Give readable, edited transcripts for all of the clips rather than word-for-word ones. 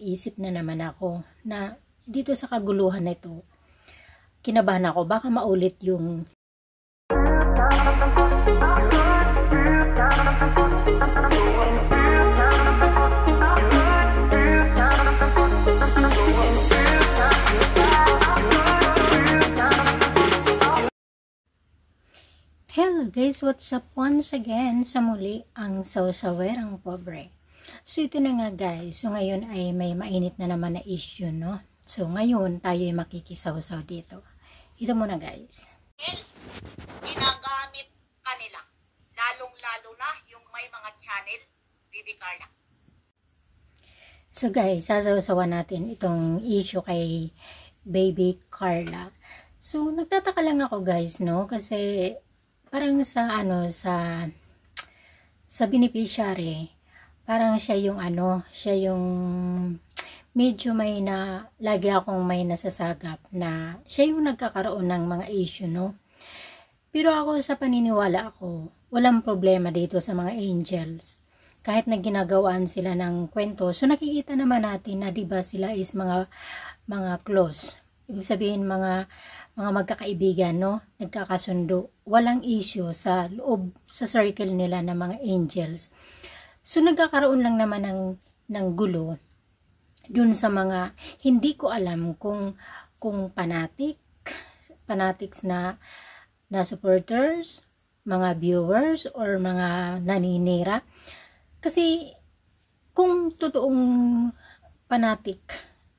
nagpapaisip na naman ako na dito sa kaguluhan na ito, kinabahan ako, baka maulit yung Hello guys, what's up once again sa muli ang Sawsawerang Pobre. So ito na nga guys, so ngayon ay may mainit na naman na issue, no? So ngayon tayo ay makikisawsaw dito. Ito muna guys. Ginagamit kanila, lalong-lalo na yung may mga channel, Bibi Carla. So guys, sasawsawan natin itong issue kay Baby Carla. So nagtataka lang ako guys, no? Kasi parang sa beneficiary, parang siya yung medyo lagi akong may nasasagap na siya yung nagkakaroon ng mga issue, no? Pero ako sa paniniwala ako, walang problema dito sa mga angels. Kahit na ginagawaan sila ng kwento, so nakikita naman natin na 'di ba sila is mga close. Ibig sabihin mga magkakaibigan, no? Nagkakasundo. Walang issue sa loob, sa circle nila ng mga angels. So, nagkakaroon lang naman ng gulo dun sa mga, hindi ko alam kung fanatics na supporters, mga viewers, or mga naninira. Kasi, kung totoong fanatic,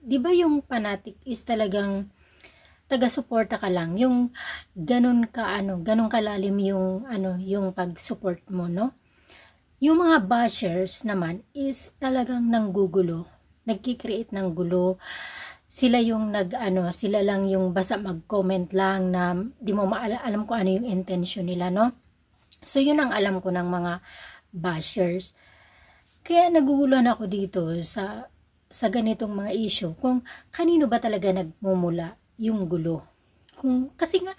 di ba yung fanatic is talagang taga-suporta ka lang, yung ganun kalalim yung pag-support mo, no? Yung mga bashers naman is talagang nanggugulo, nagki-create ng gulo. Sila yung sila lang yung basta mag-comment lang na di mo alam kung ano yung intention nila, no? So yun ang alam ko ng mga bashers. Kaya naguguluhan ako dito sa ganitong mga issue, kung kanino ba talaga nagmumula yung gulo. Kasi nga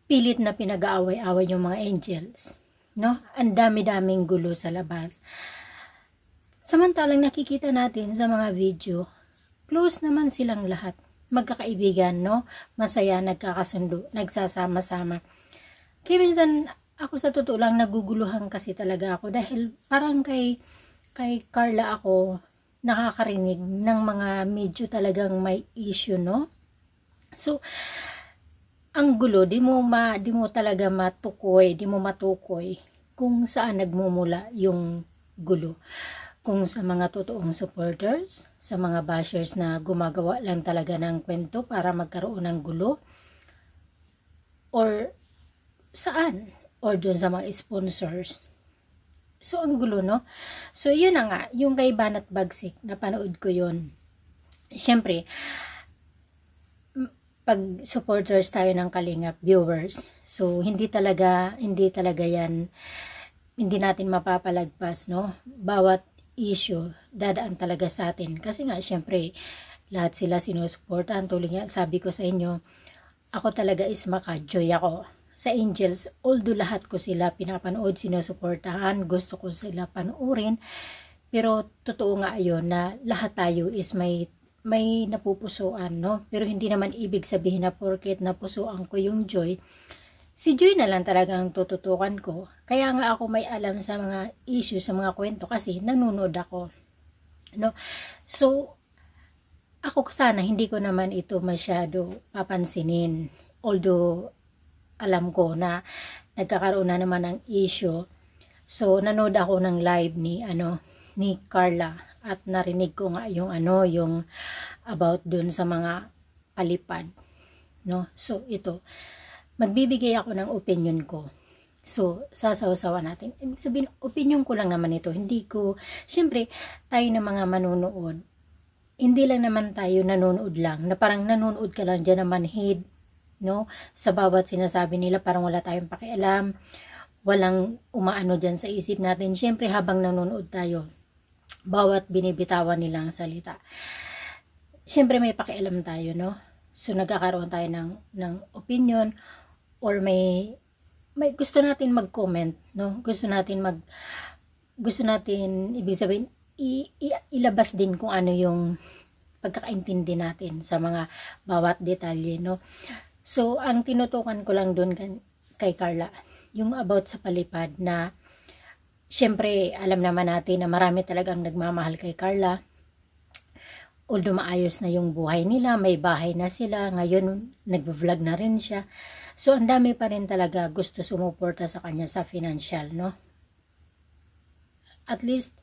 pilit na pinag-aaway-away yung mga angels, no? Ang dami-daming gulo sa labas. Samantalang nakikita natin sa mga video, close naman silang lahat. Magkakaibigan, no? Masaya, nagkakasundo, nagsasama-sama. Kaya minsan ako sa totoo lang naguguluhan kasi talaga ako dahil parang kay Carla ako nakakarinig ng mga medyo talagang may issue, no? So, ang gulo, di mo talaga matukoy kung saan nagmumula yung gulo. Kung sa mga totoong supporters, sa mga bashers na gumagawa lang talaga ng kwento para magkaroon ng gulo, or saan? Or dun sa mga sponsors. So, ang gulo, no? So, yun na nga, yung kay Banat Bagsik, napanood ko yun. Siyempre, pag supporters tayo ng Kalingap, viewers, so hindi talaga yan, hindi natin mapapalagpas, no? Bawat issue dadaan talaga sa atin kasi nga syempre lahat sila sinusuportahan. Tuloy nga sabi ko sa inyo, ako talaga is maka-joy ako sa angels, although lahat ko sila pinapanood, sinusuportahan, gusto ko sila panoorin, pero totoo nga yun na lahat tayo is may napupusuan, no? Pero hindi naman ibig sabihin na porket napusuan ko yung Joy, si Joy na lang talagang tututukan ko. Kaya nga ako may alam sa mga issue, sa mga kwento kasi nanonood ako, no? So, ako sana hindi ko naman ito masyado papansinin. Although, alam ko na nagkakaroon na naman ng issue. So, nanood ako ng live ni Carla. At narinig ko nga yung about dun sa mga palipad, no? So ito, magbibigay ako ng opinion ko. So sasawsawan natin. Ibig sabihin, opinion ko lang naman ito. Hindi ko, syempre tayo na mga manunood, hindi lang naman tayo nanonood lang, na parang nanonood ka lang dyan na manhid, no? Sa bawat sinasabi nila parang wala tayong pakialam, walang umaano dyan sa isip natin. Syempre habang nanonood tayo, bawat binibitawan nilang salita, syempre may pakialam tayo, no? So nagkakaroon tayo ng opinion, or may gusto natin mag-comment, no? Gusto natin ibig sabihin ilabas din kung ano yung pagkakaintindi natin sa mga bawat detalye, no? So, ang tinutukan ko lang doon kay Carla, yung about sa palipad na, syempre, alam naman natin na marami talagang nagmamahal kay Carla. Although maayos na yung buhay nila, may bahay na sila, ngayon nagvo-vlog na rin siya. So, ang dami pa rin talaga gusto sumuporta sa kanya sa financial, no? At least,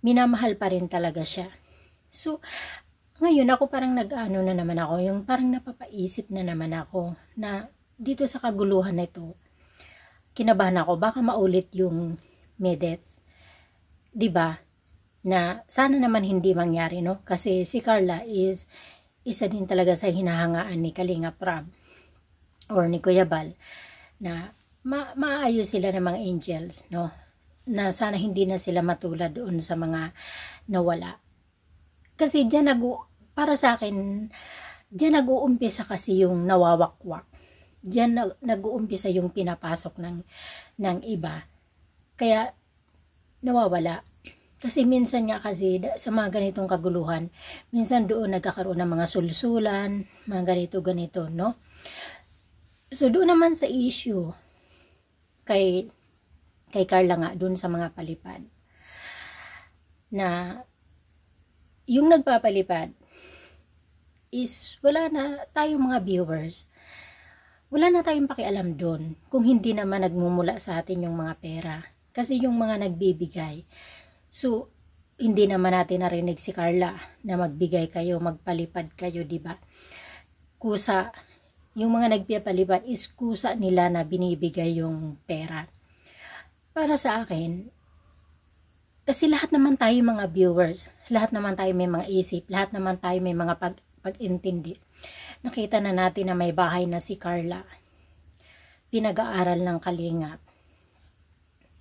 minamahal pa rin talaga siya. So, ngayon ako parang nag-ano na naman ako, yung parang napapaisip na naman ako na dito sa kaguluhan na ito, kinabahan ako, baka maulit yung Medet. 'Di ba? Na sana naman hindi mangyari, no? Kasi si Carla is isa din talaga sa hinahangaan ni Kalingap Rab or ni Kuya Bal na maayos sila ng mga angels, no? Na sana hindi na sila matulad doon sa mga nawala. Kasi para sa akin, diyan nag-uumpisa kasi yung nawawakwak. Diyan nag-uumpisa yung pinapasok ng iba. Kaya nawawala. Kasi minsan nga kasi sa mga ganitong kaguluhan, minsan doon nagkakaroon ng mga sulsulan, mga ganito, no? So doon naman sa issue kay Carla nga, doon sa mga palipad, na yung nagpapalipad is wala na tayong mga viewers. Wala na tayong pakialam doon kung hindi naman nagmumula sa atin yung mga pera. Kasi yung mga nagbibigay, so hindi naman natin narinig si Carla na magbigay kayo, magpalipad kayo, di ba? Kusa, yung mga nagpapalipad is kusa nila na binibigay yung pera. Para sa akin, kasi lahat naman tayo mga viewers, lahat naman tayo may mga isip, lahat naman tayo may mga pag-intindi. Nakita na natin na may bahay na si Carla, pinag-aaral ng Kalingap,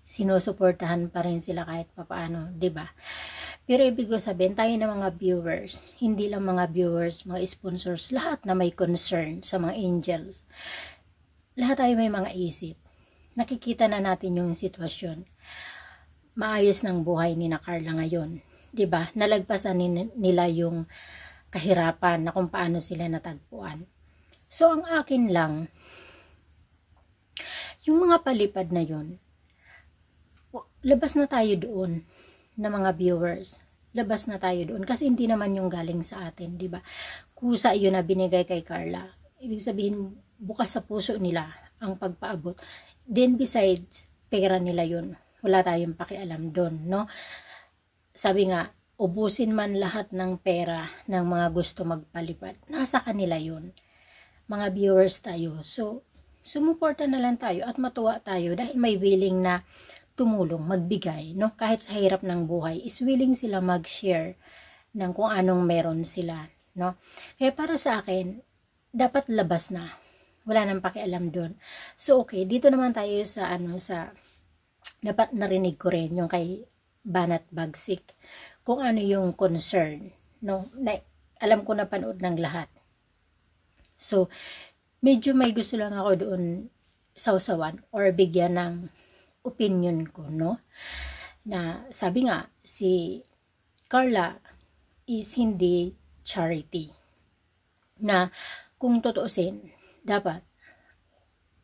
sinusuportahan pa rin sila kahit papaano, 'di ba? Pero ibig ko sabihin, tayo na mga viewers, hindi lang mga viewers, mga sponsors, lahat na may concern sa mga angels. Lahat tayo may mga isip. Nakikita na natin yung sitwasyon. Maayos ng buhay ni na Carla ngayon, 'di ba? Nalagpasan nila yung kahirapan na kung paano sila natagpuan. So ang akin lang, yung mga palipad na yun, labas na tayo doon na mga viewers. Labas na tayo doon kasi hindi naman yung galing sa atin, 'di ba? Kusa 'yun na binigay kay Carla. Ibig sabihin bukas sa puso nila ang pagpaabot. Then besides, pera nila 'yun. Wala tayong pakialam doon, no? Sabi nga, ubusin man lahat ng pera ng mga gusto magpalipad. Nasa kanila 'yun. Mga viewers tayo. So, sumuporta na lang tayo at matuwa tayo dahil may willing na tumulong, magbigay, no? Kahit sa hirap ng buhay, is willing sila mag-share ng kung anong meron sila, no? Kaya para sa akin, dapat labas na. Wala nang pakialam doon. So, okay, dito naman tayo sa, dapat narinig ko rin yung kay Banat Bagsik, kung ano yung concern, no? Alam ko na panood ng lahat. So, medyo may gusto lang ako doon sausawan or bigyan ng opinion ko, no? Na sabi nga, si Carla is hindi charity. Na kung tutuusin, dapat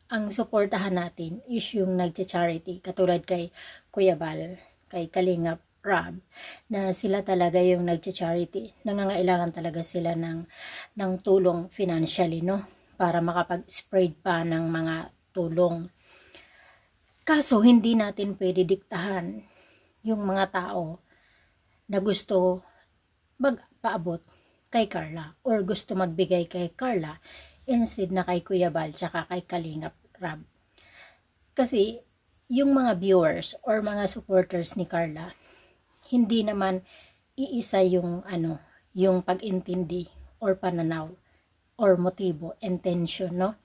ang suportahan natin is yung nagcha-charity, katulad kay Kuya Bal, kay Kalingap Rab, na sila talaga yung nagcha-charity. Nangangailangan talaga sila ng tulong financially, no? Para makapag-spread pa ng mga tulong. Kaso, hindi natin pwede diktahan yung mga tao na gusto magpaabot kay Carla or gusto magbigay kay Carla instead na kay Kuya Bal tsaka kay Kalingap Rab. Kasi, yung mga viewers or mga supporters ni Carla, hindi naman iisa yung yung pag-intindi or pananaw or motibo, intention, no?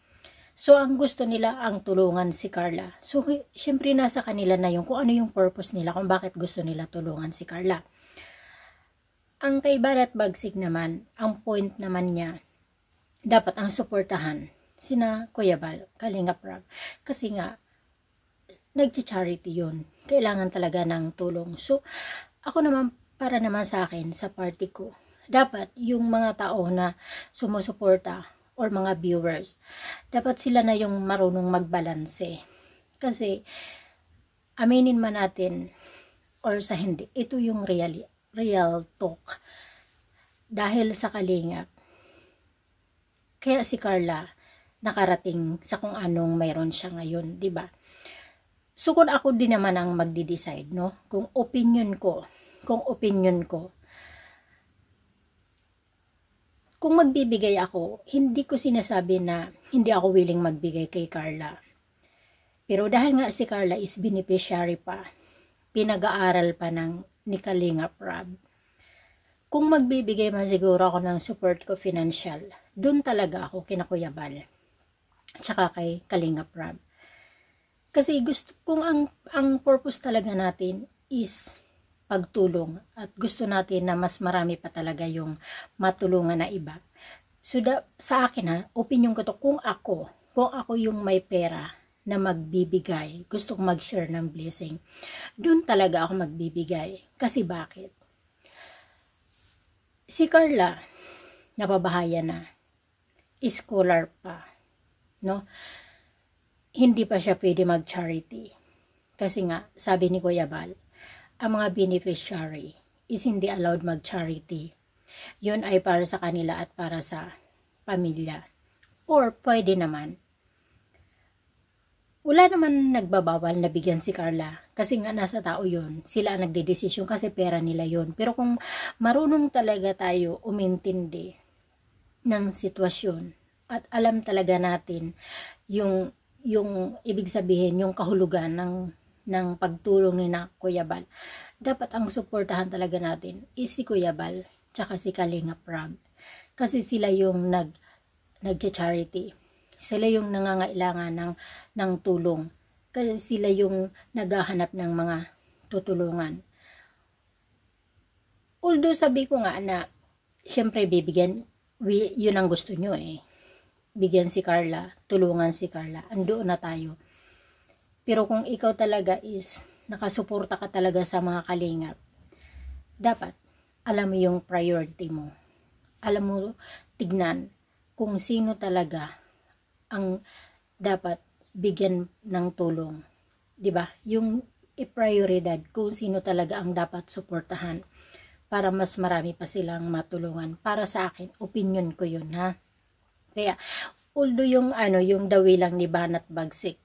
So, ang gusto nila ang tulungan si Carla. So, syempre nasa kanila na yung kung ano yung purpose nila, kung bakit gusto nila tulungan si Carla. Ang kay Banat Bagsik naman, ang point naman niya, dapat ang suportahan sina Kuya Bal, Kalingap Rab. Kasi nga, nagcha-charity yun. Kailangan talaga ng tulong. So, ako naman, para naman sa akin, sa party ko, dapat yung mga tao na sumusuporta or mga viewers, dapat sila na yung marunong magbalanse. Kasi, aminin man natin or sa hindi, ito yung real talk. Dahil sa Kalingap, kaya si Carla nakarating sa kung anong mayroon siya ngayon, di ba? So kung ako din naman ang magdi-decide, no? Kung opinion ko, kung magbibigay ako, hindi ko sinasabi na hindi ako willing magbigay kay Carla. Pero dahil nga si Carla is beneficiary pa, pinag-aaral pa ni Kalingap Rab, kung magbibigay man siguro ako ng support ko financial, dun talaga ako kina Kuya Bal, tsaka kay Kalingap Rab. Kasi gusto, kung ang purpose talaga natin is pagtulong at gusto natin na mas marami pa talaga yung matulungan na iba. So sa akin opinion ko to, kung ako yung may pera na magbibigay, gusto kong mag-share ng blessing, dun talaga ako magbibigay. Kasi bakit? Si Carla, napabahaya na, scholar pa, no? Hindi pa siya pwede mag-charity. Kasi nga, sabi ni Kuya Bal, ang mga beneficiary is hindi allowed mag-charity. Yun ay para sa kanila at para sa pamilya. Or pwede naman. Wala naman nagbabawal na bigyan si Carla. Kasi nga nasa tao yun. Sila ang nagdedesisyon kasi pera nila yun. Pero kung marunong talaga tayo umintindi ng sitwasyon at alam talaga natin yung ibig sabihin, yung kahulugan ng pagtulong ni na Kuya Bal, dapat ang suportahan talaga natin is si Kuya Bal tsaka si Kalingap Rab. Kasi sila yung nag-charity. Sila yung nangangailangan ng tulong. Kasi sila yung naghahanap ng mga tutulungan. Although sabi ko nga na syempre bibigyan, yun ang gusto nyo bigyan si Carla, tulungan si Carla, andoon na tayo. Pero kung ikaw talaga is nakasuporta ka talaga sa mga kalingap, dapat alam mo yung priority mo. Alam mo, tignan kung sino talaga ang dapat bigyan ng tulong. 'Di ba? Yung i-prioridad kung sino talaga ang dapat suportahan para mas marami pa silang matulungan. Para sa akin, opinion ko yun ha. Kaya, although yung dawi lang ni Banat Bagsik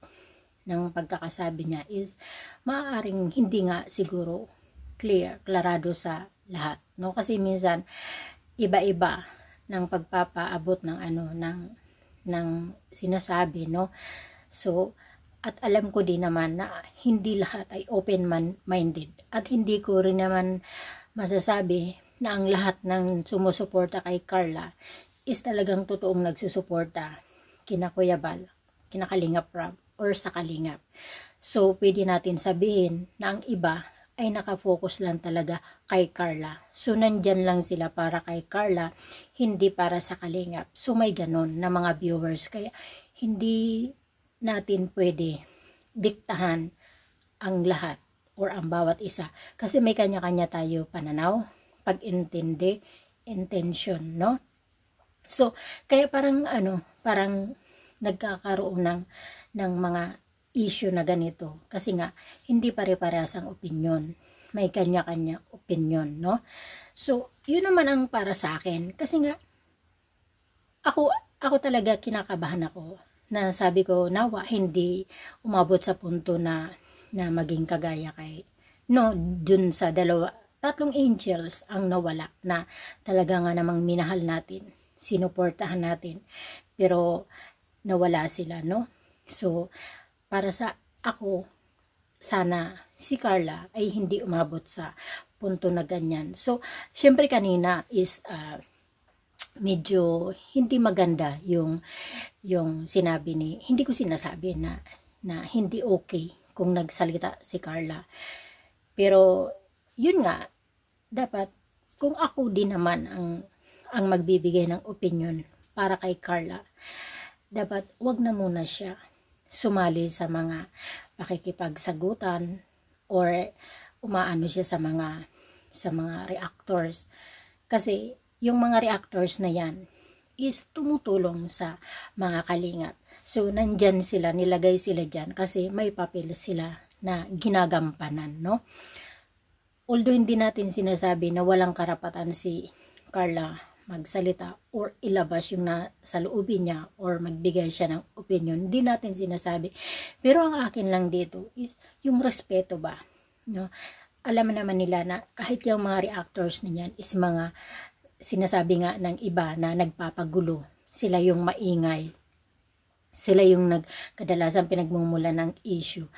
ng pagkakasabi niya is maaaring hindi nga siguro klarado sa lahat, no? Kasi minsan iba-iba ng pagpapaabot ng sinasabi, no? So, at alam ko din naman na hindi lahat ay open-minded at hindi ko rin naman masasabi na ang lahat ng sumusuporta kay Carla is talagang totoong nagsusuporta kina Kuya Bal, kina Kalingap Rab, or sa Kalingap. So, pwede natin sabihin na ang iba ay nakafocus lang talaga kay Carla. So, nandyan lang sila para kay Carla, hindi para sa Kalingap. So, may ganon na mga viewers. Kaya, hindi natin pwede diktahan ang lahat or ang bawat isa. Kasi may kanya-kanya tayo pananaw, pag-intindi, intention, no? So, kaya parang nagkakaroon ng mga issue na ganito. Kasi nga, hindi pare-parehas ang opinion. May kanya-kanya opinion, no? So, yun naman ang para sa akin. Kasi nga, ako talaga kinakabahan ako. Na sabi ko, nawa, hindi umabot sa punto na maging kagaya kay, no, dun sa tatlong angels ang nawala na talaga nga namang minahal natin, sinuportahan natin, pero nawala sila, no? So, para sa ako, sana si Carla ay hindi umabot sa punto na ganyan. So, syempre kanina is medyo hindi maganda yung sinabi hindi ko sinasabi na hindi okay kung nagsalita si Carla. Pero, yun nga, dapat, kung ako din naman ang magbibigay ng opinion para kay Carla, dapat wag na muna siya sumali sa mga pakikipagsagutan or umaano siya sa mga sa mga reactors. Kasi yung mga reactors na yan is tumutulong sa mga kalingap. So, nandyan sila, nilagay sila dyan kasi may papel sila na ginagampanan, no? Although hindi natin sinasabi na walang karapatan si Carla magsalita or ilabas yung nasa loobin niya or magbigay siya ng opinion, hindi natin sinasabi. Pero ang akin lang dito is yung respeto ba, no? Alam naman nila na kahit yung mga reactors niyan is mga sinasabi nga ng iba na nagpapagulo, sila yung maingay, sila yung kadalasan pinagmumula ng issue.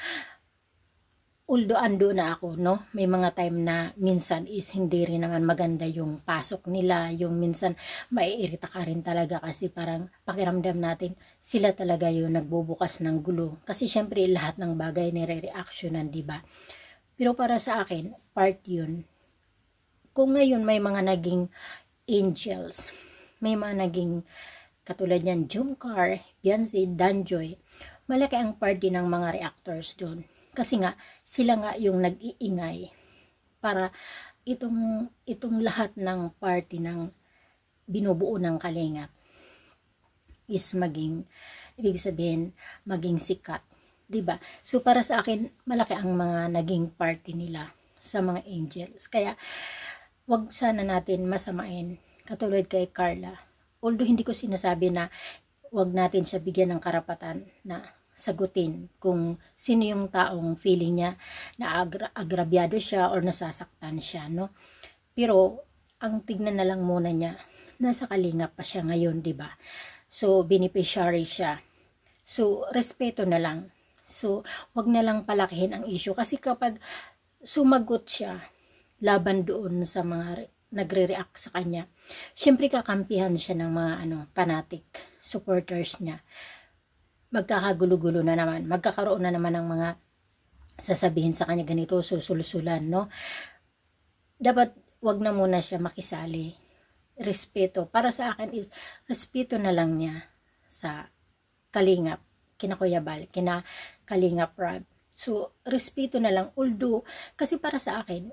Although ando na ako, no? May mga time na minsan is hindi rin naman maganda yung pasok nila, yung minsan maiirita ka rin talaga kasi parang pakiramdam natin sila talaga yung nagbubukas ng gulo. Kasi syempre lahat ng bagay nire-reactionan, di ba? Pero para sa akin, part yun. Kung ngayon may mga naging angels, may mga naging katulad yan, Jungkar, Beyonce, Danjoy, malaki ang party ng mga reactors doon. Kasi nga, sila nga yung nag-iingay para itong lahat ng party ng binubuo ng kalingap is maging, ibig sabihin, maging sikat. Diba? So, para sa akin, malaki ang mga naging party nila sa mga angels. Kaya, wag sana natin masamain katulad kay Carla. Although hindi ko sinasabi na wag natin siya bigyan ng karapatan na sagutin kung sino yung taong feeling niya na agrabyado siya or nasasaktan siya, no? Pero ang tignan na lang muna niya, nasa kalingap pa siya ngayon, 'di ba? So beneficiary siya. So respeto na lang. So wag na lang palakihin ang issue kasi kapag sumagot siya laban doon sa mga nagre-react sa kanya, syempre kakampihan siya ng mga fanatic supporters niya. Magkakagulo-gulo na naman, magkakaroon na naman ng mga sasabihin sa kanya ganito, susulsulan, no? Dapat wag na muna siya makisali. Respeto, para sa akin is respeto na lang niya sa kalingap, kina Kuya Bal, kina Kalingap Rob. So, respeto na lang, although, kasi para sa akin,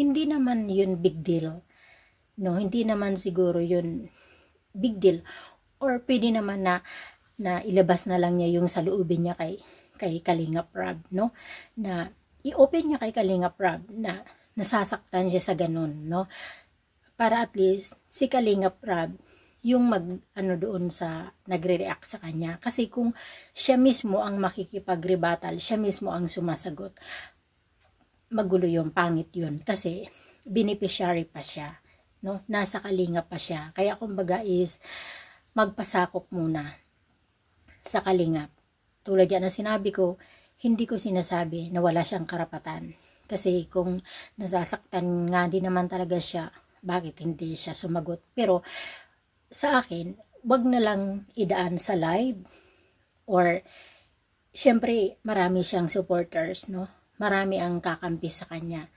hindi naman yun big deal, no? Hindi naman siguro yun big deal, or pwede naman na ilabas na lang niya yung saloobin niya kay Kalingap Rob, no? Na i-open niya kay Kalingap Rob na nasasaktan siya sa ganun, no? Para at least si Kalingap Rob yung doon sa nagre-react sa kanya. Kasi kung siya mismo ang makikipag-rebuttal, siya mismo ang sumasagot, magulo yung pangit yun. Kasi beneficiary pa siya, no? Nasa kalingap pa siya. Kaya kumbaga is magpasakop muna sa kalingap. Tulad yan na sinabi ko, hindi ko sinasabi na wala siyang karapatan. Kasi kung nasasaktan nga din naman talaga siya, bakit hindi siya sumagot? Pero sa akin, wag na lang idaan sa live, or syempre marami siyang supporters, no? Marami ang kakampi sa kanya.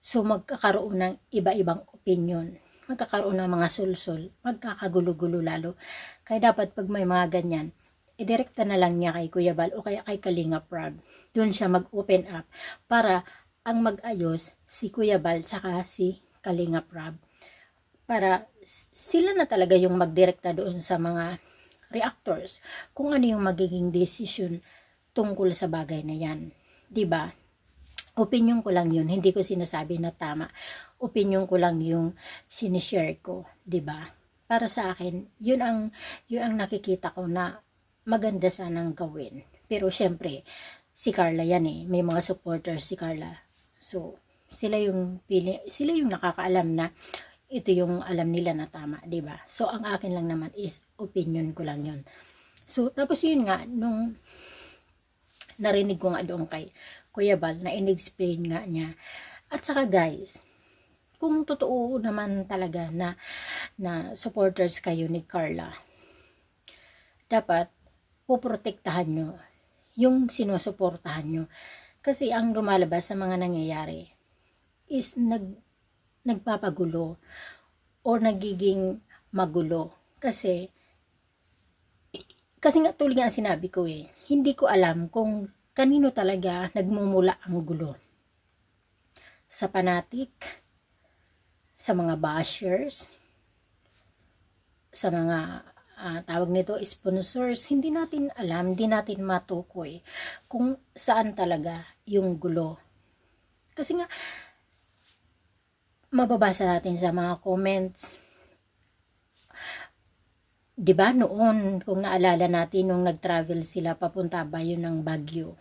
So magkakaroon ng iba-ibang opinion, magkakaroon ng mga sulsul, magkakagulo-gulo lalo. Kaya dapat pag may mga ganyan, idirekta na lang niya kay Kuya Bal o kaya kay Kalingap Rob. Doon siya mag-open up para ang mag-ayos si Kuya Bal tsaka si Kalingap Rob. Para sila na talaga yung magdirekta doon sa mga reactors kung ano yung magiging decision tungkol sa bagay na yan. 'Di ba? Opinion ko lang yun, hindi ko sinasabi na tama. Opinion ko lang yung sinishare ko, 'di ba? Para sa akin, yun ang nakikita ko na maganda sanang gawin. Pero syempre, si Carla yan eh. May mga supporters si Carla. So, sila yung nakakaalam na ito yung alam nila na tama, 'di ba? So, ang akin lang naman is opinion ko lang yun. So, tapos yun nga, nung narinig ko nga doon kay Kuya Bal na in-explain nga niya. At saka guys, kung totoo naman talaga na supporters kayo ni Carla, dapat poprotektahan nyo yung sinusuportahan nyo. Kasi ang lumalabas sa mga nangyayari is nagpapagulo o nagiging magulo. Kasi nga tulad nga sinabi ko hindi ko alam kung kanino talaga nagmumula ang gulo. Sa fanatic sa mga bashers, sa mga tawag nito sponsors, hindi natin alam, hindi natin matukoy kung saan talaga yung gulo. Kasi nga, mababasa natin sa mga comments, diba noon, kung naalala natin, nung nag-travel sila papunta ba yun ng Baguio.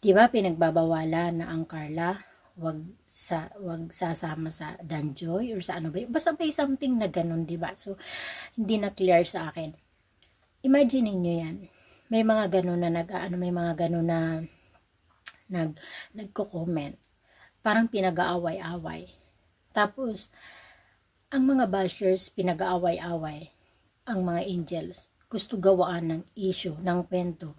Diba pinagbabawalan na ang Carla wag sasama sa Danjoy or sa ano ba, basta may something na ganun, diba? So hindi na clear sa akin. Imagine niyo yan, may mga ganun na may mga ganun na nagko-comment, parang pinag-aaway-away. Tapos ang mga bashers pinag-aaway-away, ang mga angels gusto gawaan ng issue, ng kwento.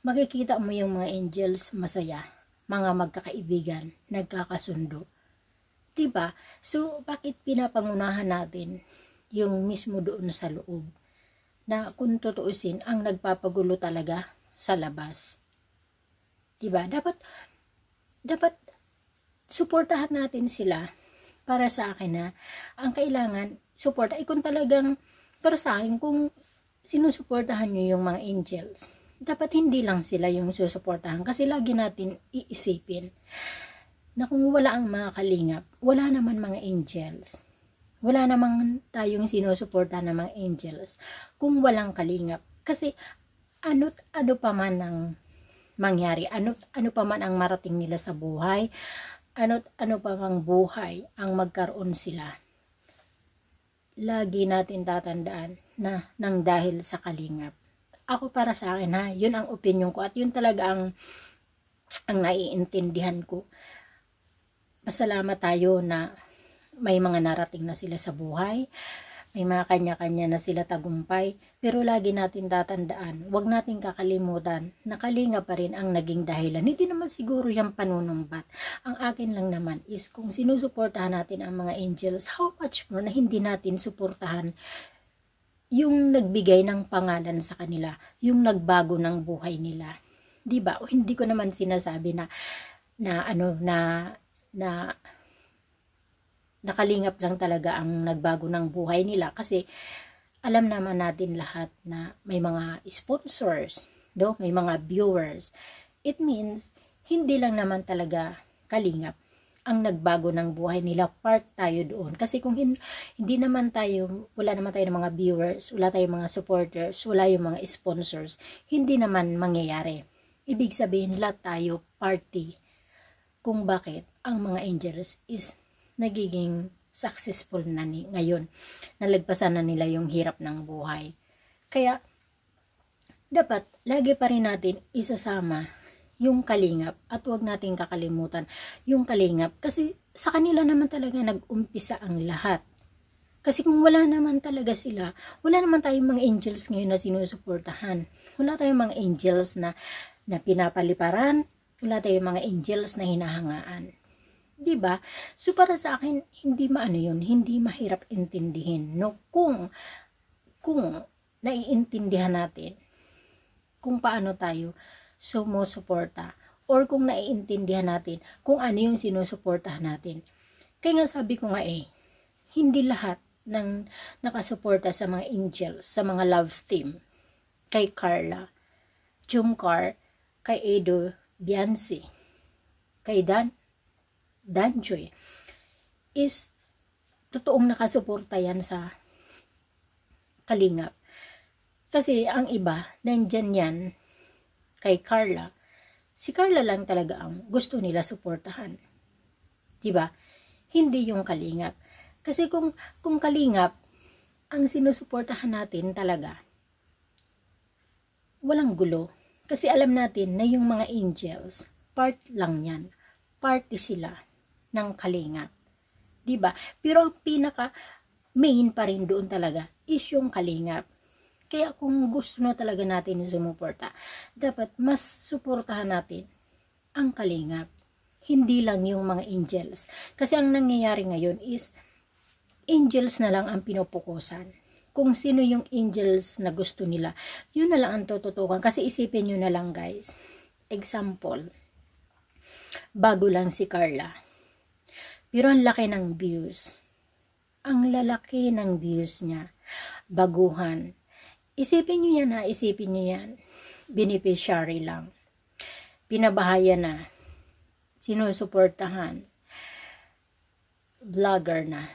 Makikita mo yung mga angels masaya, mga magkakaibigan, nagkakasundo. Diba? So, bakit pinapangunahan natin yung mismo doon sa loob? Na kung tutuusin, ang nagpapagulo talaga sa labas. Diba? Dapat suportahan natin sila. Para sa akin na, ang kailangan, suporta. Kung talagang, para sa akin, kung sinusuportahan nyo yung mga angels, dapat hindi lang sila yung susuportahan, kasi lagi natin iisipin na kung wala ang mga kalingap, wala naman mga angels, wala naman tayong sinusuportahan ng mga angels kung walang kalingap. Kasi ano pa man ang mangyari, ano pa man ang marating nila sa buhay, ano pa mang buhay ang magkaroon sila, lagi natin tatandaan na nang dahil sa kalingap. Ako, para sa akin ha, yun ang opinion ko at yun talaga ang naiintindihan ko. Pasalamat tayo na may mga narating na sila sa buhay, may mga kanya-kanya na sila tagumpay, pero lagi natin tatandaan, wag natin kakalimutan na kalingap pa rin ang naging dahilan. Hindi naman siguro yung panunumbat. Ang akin lang naman is kung sinusuportahan natin ang mga angels, how much more na hindi natin suportahan yung nagbigay ng pangalan sa kanila, yung nagbago ng buhay nila. 'Di ba? O hindi ko naman sinasabi na nakalingap lang talaga ang nagbago ng buhay nila, kasi alam naman natin lahat na may mga sponsors, may mga viewers. It means hindi lang naman talaga kalingap ang nagbago ng buhay nila, part tayo doon. Kasi kung hindi naman tayo, wala naman tayo ng mga viewers, wala tayong mga supporters, wala yung mga sponsors, hindi naman mangyayari. Ibig sabihin, lahat tayo party kung bakit ang mga angels is nagiging successful na ngayon. Nalagpasan na nila yung hirap ng buhay. Kaya, dapat lagi pa rin natin isasama yung kalingap at huwag natin kakalimutan yung kalingap, kasi sa kanila naman talaga nag-umpisa ang lahat. Kasi kung wala naman talaga sila, wala naman tayong mga angels ngayon na sinusuportahan. Wala tayong mga angels na pinapaliparan, wala tayong mga angels na hinahangaan. Diba? So para sa akin, hindi hindi mahirap intindihin. No? Kung naiintindihan natin kung paano tayo sumusuporta, or kung naiintindihan natin kung ano yung sinusuportahan natin. Kaya nga sabi ko nga hindi lahat ng nakasuporta sa mga angels, sa mga love team, kay Carla, Jumcar, kay Edo, Biancy, kay Danjoy, is totoong nakasuporta yan sa kalingap. Kasi ang iba, nandyan yan kay Carla. Si Carla lang talaga ang gusto nila suportahan. Diba? Hindi yung kalingap. Kasi kung kalingap ang sinusuportahan natin talaga, walang gulo. Kasi alam natin na yung mga angels, part lang yan. Party sila ng kalingap. Diba? Pero ang pinaka main pa rin doon talaga is yung kalingap. Kaya kung gusto na talaga natin sumuporta, dapat mas suportahan natin ang kalingap. Hindi lang yung mga angels. Kasi ang nangyayari ngayon is, angels na lang ang pinupukusan. Kung sino yung angels na gusto nila, yun na lang ang tututukan. Kasi isipin nyo na lang guys. Example, bago lang si Carla, pero ang laki ng views. Ang lalaki ng views niya. Baguhan. Isipin nyo yan ha, isipin nyo yan. Beneficiary lang. Pinabahaya na. Sinusuportahan. Vlogger na.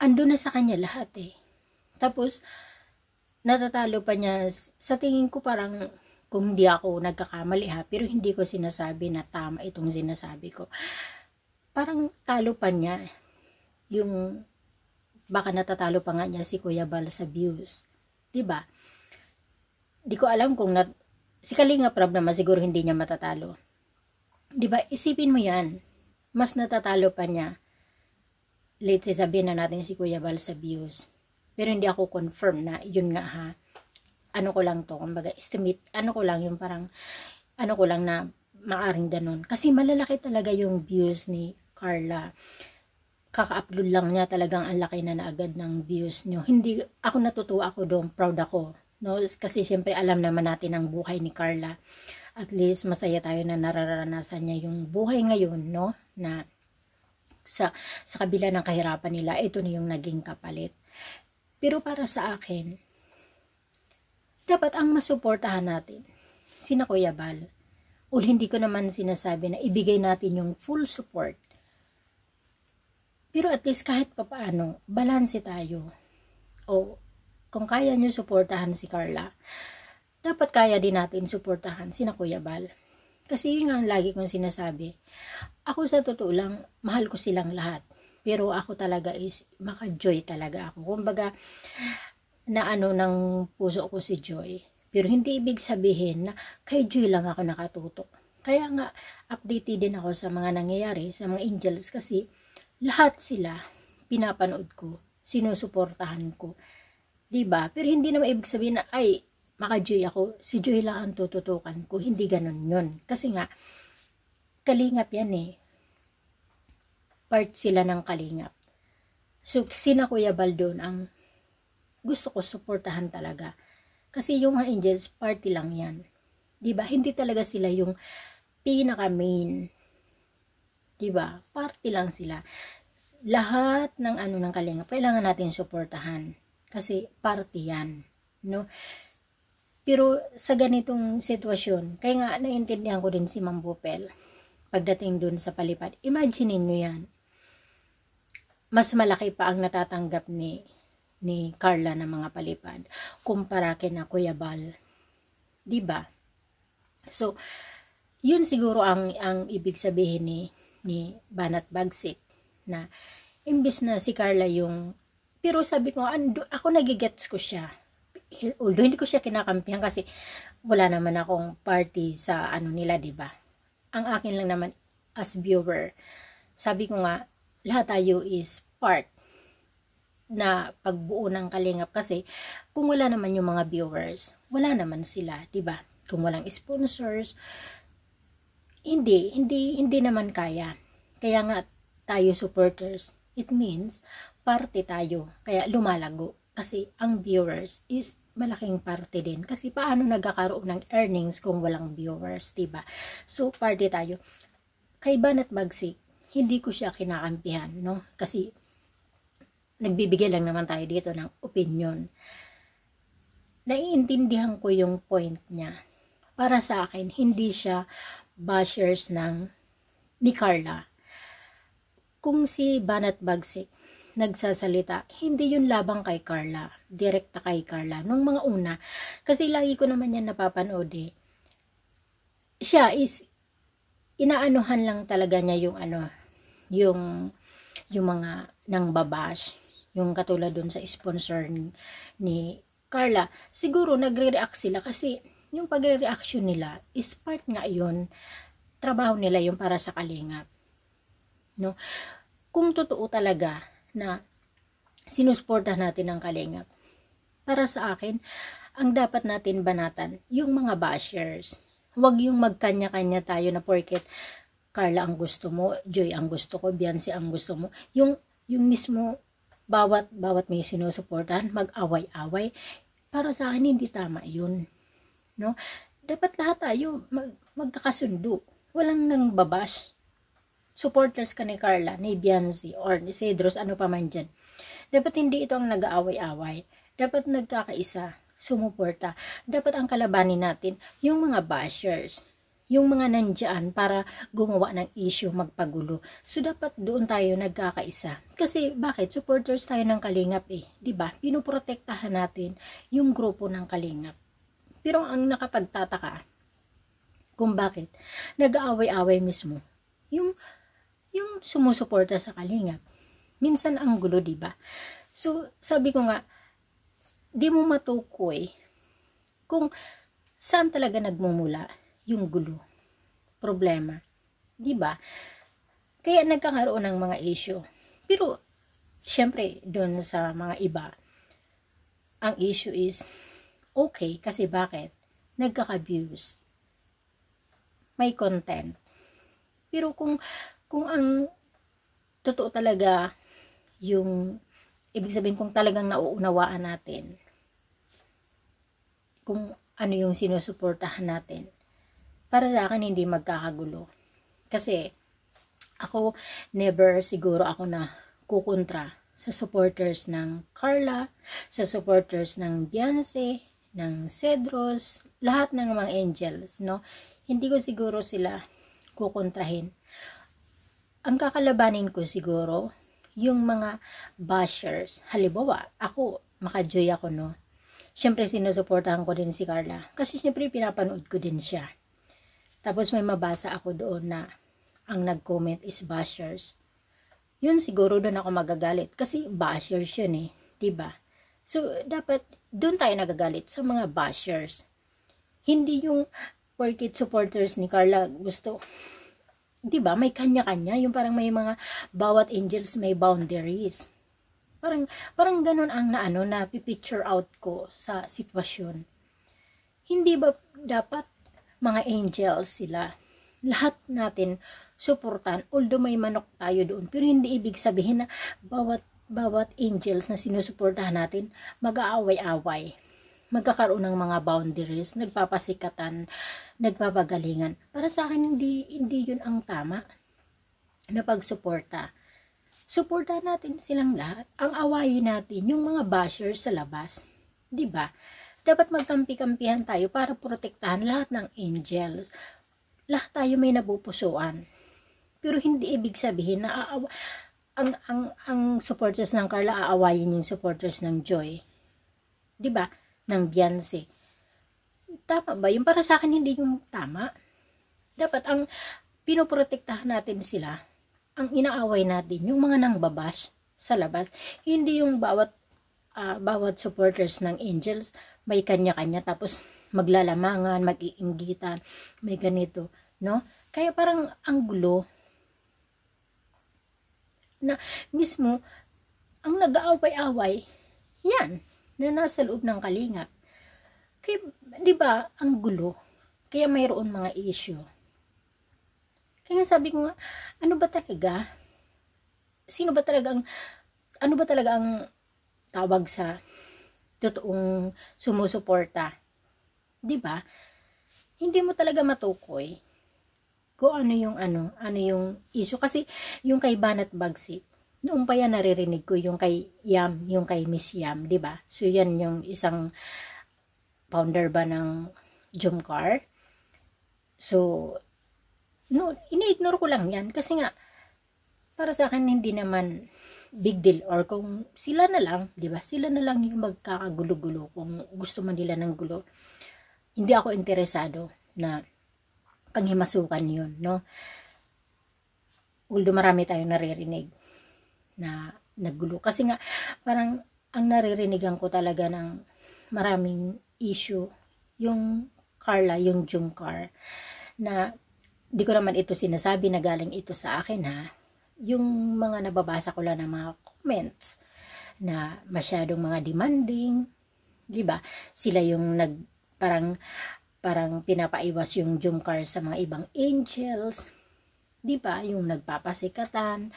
Ando na sa kanya lahat eh. Tapos, natatalo pa niya. Sa tingin ko parang, kung hindi ako nagkakamali ha, pero hindi ko sinasabi na tama itong sinasabi ko. Parang talo pa niya. Yung, baka natatalo pa nga niya si Kuya Bal sa views. Diba? Di ko alam kung si Kalinga Prab naman siguro hindi niya matatalo. Diba? Isipin mo yan. Mas natatalo pa niya. Let's say sabihin na natin si Kuya Bal sa views. Pero hindi ako confirm na yun nga ha. Ano ko lang to, kumbaga estimate, ano ko lang yung parang, ano ko lang na maaring ganun. Kasi malalaki talaga yung views ni Carla. Kaka-upload lang niya talagang ang laki na agad ng views niyo. Hindi, ako natutuwa ako doon, proud ako. No? Kasi siyempre alam naman natin ang buhay ni Carla. At least masaya tayo na nararanasan niya yung buhay ngayon, no? Na sa kabila ng kahirapan nila, ito na yung naging kapalit. Pero para sa akin, dapat ang masuportahan natin, sina Kuya Bal. O hindi ko naman sinasabi na ibigay natin yung full support. Pero at least kahit papaano, balanse tayo. O kung kaya nyo suportahan si Carla, dapat kaya din natin suportahan sina Kuya Bal. Kasi yun nga ang lagi kong sinasabi. Ako sa totoo lang, mahal ko silang lahat. Pero ako talaga is, maka-joy talaga ako. Kumbaga, na ano ng puso ko si Joy. Pero hindi ibig sabihin na kay Joy lang ako nakatutok. Kaya nga, updated din ako sa mga nangyayari, sa mga angels kasi lahat sila pinapanood ko, sinusuportahan ko. Diba? Pero hindi naman ibig sabihin na, ay, maka-Joy ako, si Joy lang ang tututukan ko. Hindi ganun yun. Kasi nga, kalingap yan eh. Part sila ng kalingap. So, sina Kuya Bal doon ang gusto ko suportahan talaga. Kasi yung mga angels, party lang yan. Diba? Hindi talaga sila yung pinaka-main. Diba? Party lang sila. Lahat ng ano ng kalingap, kailangan natin suportahan. Kasi party yan. No? Pero sa ganitong sitwasyon, kaya nga naiintindihan ko din si Ma'am Bupel pagdating dun sa palipad. Imagine nyo yan. Mas malaki pa ang natatanggap ni Carla ng mga palipad kumpara kina Kuya Bal. Diba? So, yun siguro ang ibig sabihin ni Banat Bagsik na imbis na si Carla yung, pero sabi ko, ako nagigets ko siya. Although hindi ko siya kinakampihan kasi wala naman akong party sa ano nila, diba? Ang akin lang naman as viewer, sabi ko nga, lahat tayo is part na pagbuo ng kalingap kasi kung wala naman yung mga viewers, wala naman sila, 'di ba? Kung walang sponsors, hindi naman kaya. Kaya nga tayo supporters, it means parte tayo, kaya lumalago kasi ang viewers is malaking parte din kasi paano nagkakaroon ng earnings kung walang viewers, 'di ba? So parte tayo. Kay Banat Bagsik, hindi ko siya kinakampihan, no? Kasi nagbibigay lang naman tayo dito ng opinion. Naiintindihan ko yung point niya. Para sa akin, hindi siya bashers ni Carla. Kung si Banat Bagsik nagsasalita, hindi yun labang kay Carla. Direkta kay Carla. Nung mga una, kasi lagi ko naman yan napapanood eh. Siya is, inaanuhan lang talaga niya yung yung mga nang babash. Yung katulad dun sa sponsor ni Carla, siguro nagre-react sila kasi yung pagre-reaction nila is part nga yun, trabaho nila yung para sa kalingap. No? Kung totoo talaga na sinusuportahan natin ang kalingap, para sa akin, ang dapat natin banatan, yung mga bashers. Huwag yung magkanya-kanya tayo na porket Carla ang gusto mo, Joy ang gusto ko, Beyonce ang gusto mo. Yung mismo bawat may sinusuportahan, mag-away-away. Para sa akin, hindi tama yun. No? Dapat lahat tayo magkakasundo. Walang nang babash. supporters ka ni Carla, ni Beyonce, or ni Cedros, ano pa man dyan. Dapat hindi ito ang nag-aaway-away. Dapat nagkakaisa, sumuporta. Dapat ang kalabanin natin, yung mga bashers, yung mga nandyan para gumawa ng issue, magpagulo. So, dapat doon tayo nagkakaisa. Kasi, bakit? Supporters tayo ng Kalingap eh. Diba? Pinoprotektahan natin yung grupo ng Kalingap. Pero ang nakapagtataka, kung bakit nag-aaway-away mismo, yung sumusuporta sa Kalingap. Minsan ang gulo, diba? So, sabi ko nga, di mo matukoy kung saan talaga nagmumula yung gulo, problema, di ba? Kaya nagkakaroon ng mga issue. Pero syempre doon sa mga iba, ang issue is okay kasi bakit? Nagkaka-views. May content. Pero kung ang totoo talaga yung ibig sabihin kung talagang nauunawaan natin kung ano yung sinusuportahan natin, para sa akin hindi magkakagulo. Kasi ako never siguro ako na kukontra sa supporters ng Carla, sa supporters ng Beyonce, ng Cedros, lahat ng mga angels, no? Hindi ko siguro sila kukontrahin. Ang kakalabanin ko siguro yung mga bashers. Halimbawa, ako, makajoy ako, no? Siyempre, sinusuportahan ko din si Carla. Kasi siyempre, pinapanood ko din siya. Tapos, may mabasa ako doon na ang nag-comment is bashers. Yun, siguro doon ako magagalit. Kasi bashers yun eh. Diba? So, dapat doon tayo nagagalit sa mga bashers. Hindi yung porkit supporters ni Carla gusto, diba, may kanya-kanya, yung parang may mga, bawat angels may boundaries. Parang ganun ang na picture out ko sa sitwasyon. Hindi ba dapat mga angels sila? Lahat natin suportan, although may manok tayo doon, pero hindi ibig sabihin na bawat angels na sinusuportahan natin, mag-aaway-away. Magkakaroon ng mga boundaries, nagpapasikatan, nagpapagalingan. Para sa akin, hindi yun ang tama na pagsuporta. Suporta natin silang lahat. Ang awayin natin, yung mga bashers sa labas. Diba? Dapat magkampi-kampihan tayo para protektahan lahat ng angels. Lahat tayo may napupusuan. Pero hindi ibig sabihin na ang supporters ng Carla aawayin yung supporters ng Joy. Diba? Ng Beyonce. Tama ba? Yung para sa akin hindi yung tama. Dapat ang pinoprotektahan natin sila, ang inaaway natin, yung mga nangbabash sa labas. Hindi yung bawat supporters ng angels may kanya-kanya tapos maglalamangan, mag-iinggitan, may ganito, no? Kaya parang ang gulo na mismo ang nag-aaway-away yan na nasa loob ng Kalingap. Kaya, di ba, ang gulo. Kaya mayroon mga issue. Kaya sabi ko nga, ano ba talaga? Ano ba talaga ang tawag sa totoong sumusuporta? Di ba? Hindi mo talaga matukoy kung ano yung issue. Kasi yung kay Banat Bagsik, noong pa yan naririnig ko yung kay Yam, yung kay Miss Yam, di ba? So yan yung isang founder ba ng Jumcar. So no, ini-ignore ko lang yan kasi nga para sa akin hindi naman big deal, or kung sila na lang, di ba? Sila na lang yung magkakagulo-gulo kung gusto man nila ng gulo. Hindi ako interesado na panghimasukan yun, no? Although marami tayong naririnig na naggulo. Kasi nga, parang ang naririnigan ko talaga ng maraming issue, yung Carla, yung Jumcar, na di ko naman ito sinasabi na galing ito sa akin ha. Yung mga nababasa ko lang ng mga comments na masyadong mga demanding, di ba? Sila yung parang pinapaiwas yung Jumcar sa mga ibang angels, di ba? Yung nagpapasikatan,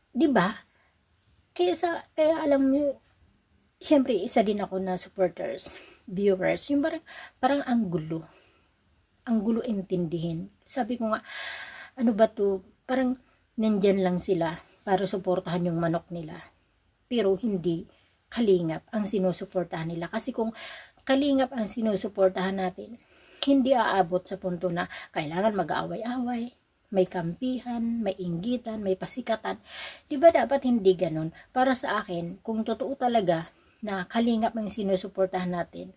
di ba? Kaya alam niyo, syempre isa din ako na supporters, viewers, yung parang ang gulo intindihin. Sabi ko nga, ano ba to, parang nandyan lang sila para suportahan yung manok nila. Pero hindi Kalingap ang sinusuportahan nila. Kasi kung Kalingap ang sinusuportahan natin, hindi aabot sa punto na kailangan mag-aaway-away, may kampihan, may inggitan, may pasikatan. Diba dapat hindi ganun? Para sa akin, kung totoo talaga na Kalingap ang sinusuportahan natin,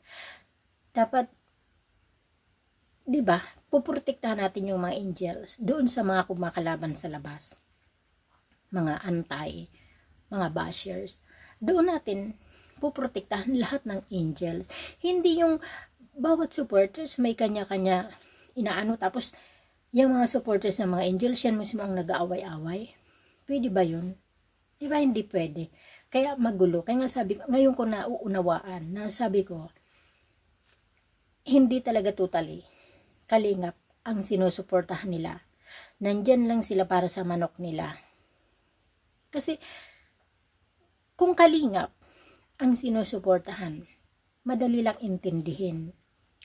dapat, diba, puprotektahan natin yung mga angels doon sa mga kumakalaban sa labas. Mga antay, mga bashers. Doon natin puprotektahan lahat ng angels. Hindi yung bawat supporters may kanya-kanya inaano, tapos yung mga supporters ng mga angels, yan mismo ang nag-aaway-away. Pwede ba yun? Diba hindi pwede? Kaya magulo. Kaya nga sabi ko, ngayon ko nauunawaan, na sabi ko, hindi talaga totally Kalingap ang sinusuportahan nila. Nandyan lang sila para sa manok nila. Kasi, kung Kalingap ang sinusuportahan, madali lang intindihin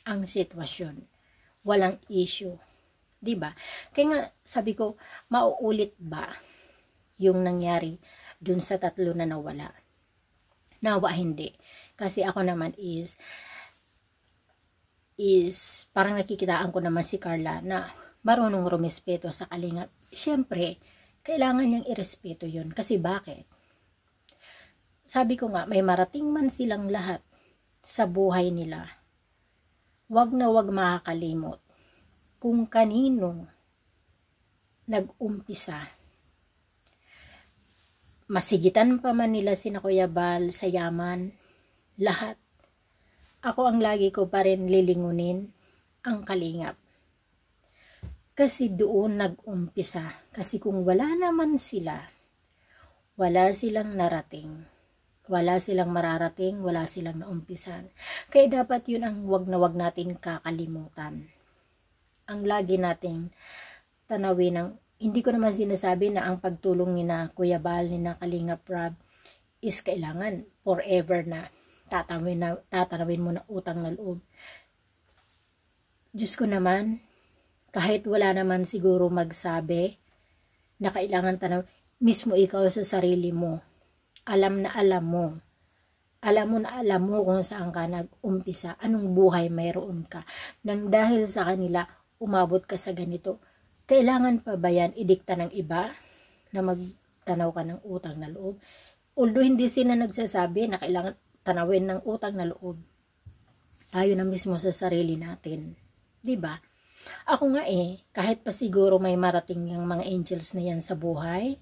ang sitwasyon. Walang issue. Diba? Kaya nga, sabi ko, mauulit ba yung nangyari dun sa 3 na nawala? Nawa hindi. Kasi ako naman is parang nakikitaan ko naman si Carla na marunong rumispeto sa Kalingap. Siyempre, kailangan niyang irespeto yun. Kasi bakit? Sabi ko nga, may marating man silang lahat sa buhay nila. Wag na wag makakalimot kung kanino nag-umpisa. Masigitan pa man nila sina Kuya Bal sa yaman, lahat. Ako ang lagi ko pa rin lilingunin ang Kalingap. Kasi doon nag-umpisa. Kasi kung wala naman sila, wala silang narating. Wala silang mararating, wala silang naumpisan. Kaya dapat yun ang wag na wag natin kakalimutan. Ang lagi nating tanawin ng, hindi ko naman sinasabi na ang pagtulong ni na Kuya Bal, ni na Kalingap Rob is kailangan forever na tatanawin mo na utang na loob. Diyos ko naman, kahit wala naman siguro magsabi na kailangan tanaw, mismo ikaw sa sarili mo, alam na alam mo. Alam mo na alam mo kung saan ka nag-umpisa, anong buhay mayroon ka. Nang dahil sa kanila, umabot ka sa ganito. Kailangan pa ba yan idikta ng iba na magtanaw ka ng utang na loob? Although hindi sila nagsasabi na kailangan tanawin ng utang na loob, tayo na mismo sa sarili natin. Diba? Ako nga kahit pa siguro may marating yung mga angels na yan sa buhay,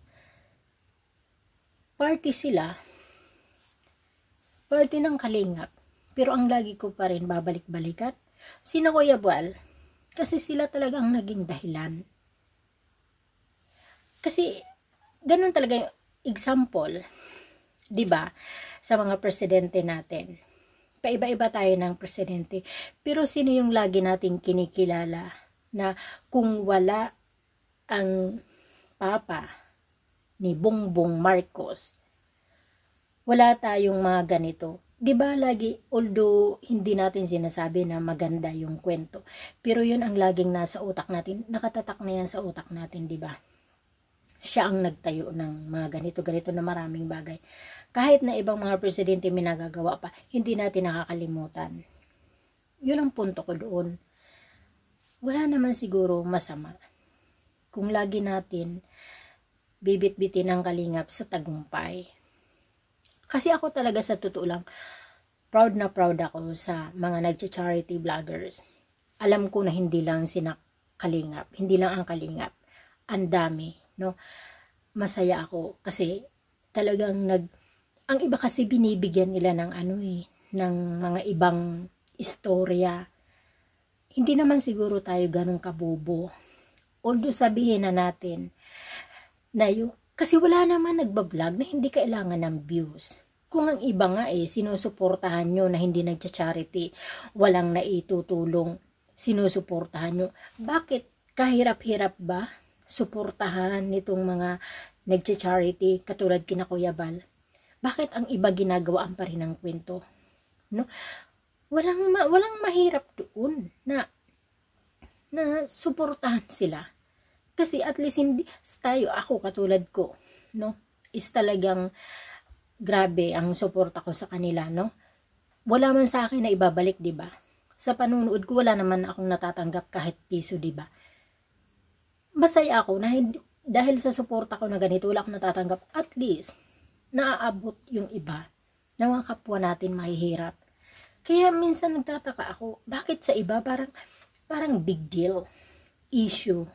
party sila, party ng Kalingap, pero ang lagi ko pa rin babalik-balikan, sina Kuya Bal, kasi sila talaga ang naging dahilan. Kasi, ganun talaga yung example, diba, sa mga presidente natin. Paiba-iba tayo ng presidente, pero sino yung lagi nating kinikilala na kung wala ang papa ni Bongbong Marcos, wala tayong mga ganito. Diba lagi, although hindi natin sinasabi na maganda yung kwento, pero yun ang laging nasa utak natin, nakatatak na yan sa utak natin, diba? Siya ang nagtayo ng mga ganito-ganito na maraming bagay. Kahit na ibang mga presidente may nagagawa pa, hindi natin nakakalimutan. Yun ang punto ko doon. Wala naman siguro masama kung lagi natin bibit-bitin ang Kalingap sa tagumpay. Kasi ako talaga sa totoo lang, proud na proud ako sa mga nagcha-charity vloggers. Alam ko na hindi lang sina Kalingap, hindi lang ang Kalingap. Ang dami, no? Masaya ako kasi talagang ang iba kasi binibigyan nila ng ng mga ibang istorya. Hindi naman siguro tayo ganun kabobo. Although sabihin na natin na kasi wala naman nagbablog na hindi kailangan ng views. Kung ang iba nga sinusuportahan nyo na hindi nagcha-charity, walang naitutulong, sinusuportahan nyo. Bakit kahirap-hirap ba suportahan nitong mga nagcha-charity katulad kina Kuya Bal? Bakit ang iba ginagawaan pa rin ng kwento? No? Walang mahirap doon na suportahan sila. Kasi at least hindi tayo, ako katulad ko, no? Is talagang grabe ang suporta ko sa kanila, no? Wala man sa akin na ibabalik, 'di ba? Sa panunood ko wala naman akong natatanggap kahit piso, 'di ba? Masaya ako na dahil sa suporta ko na ganito wala akong natatanggap, at least naaabot yung iba na mga kapwa natin mahihirap. Kaya minsan nagtataka ako, bakit sa iba parang big deal, issue.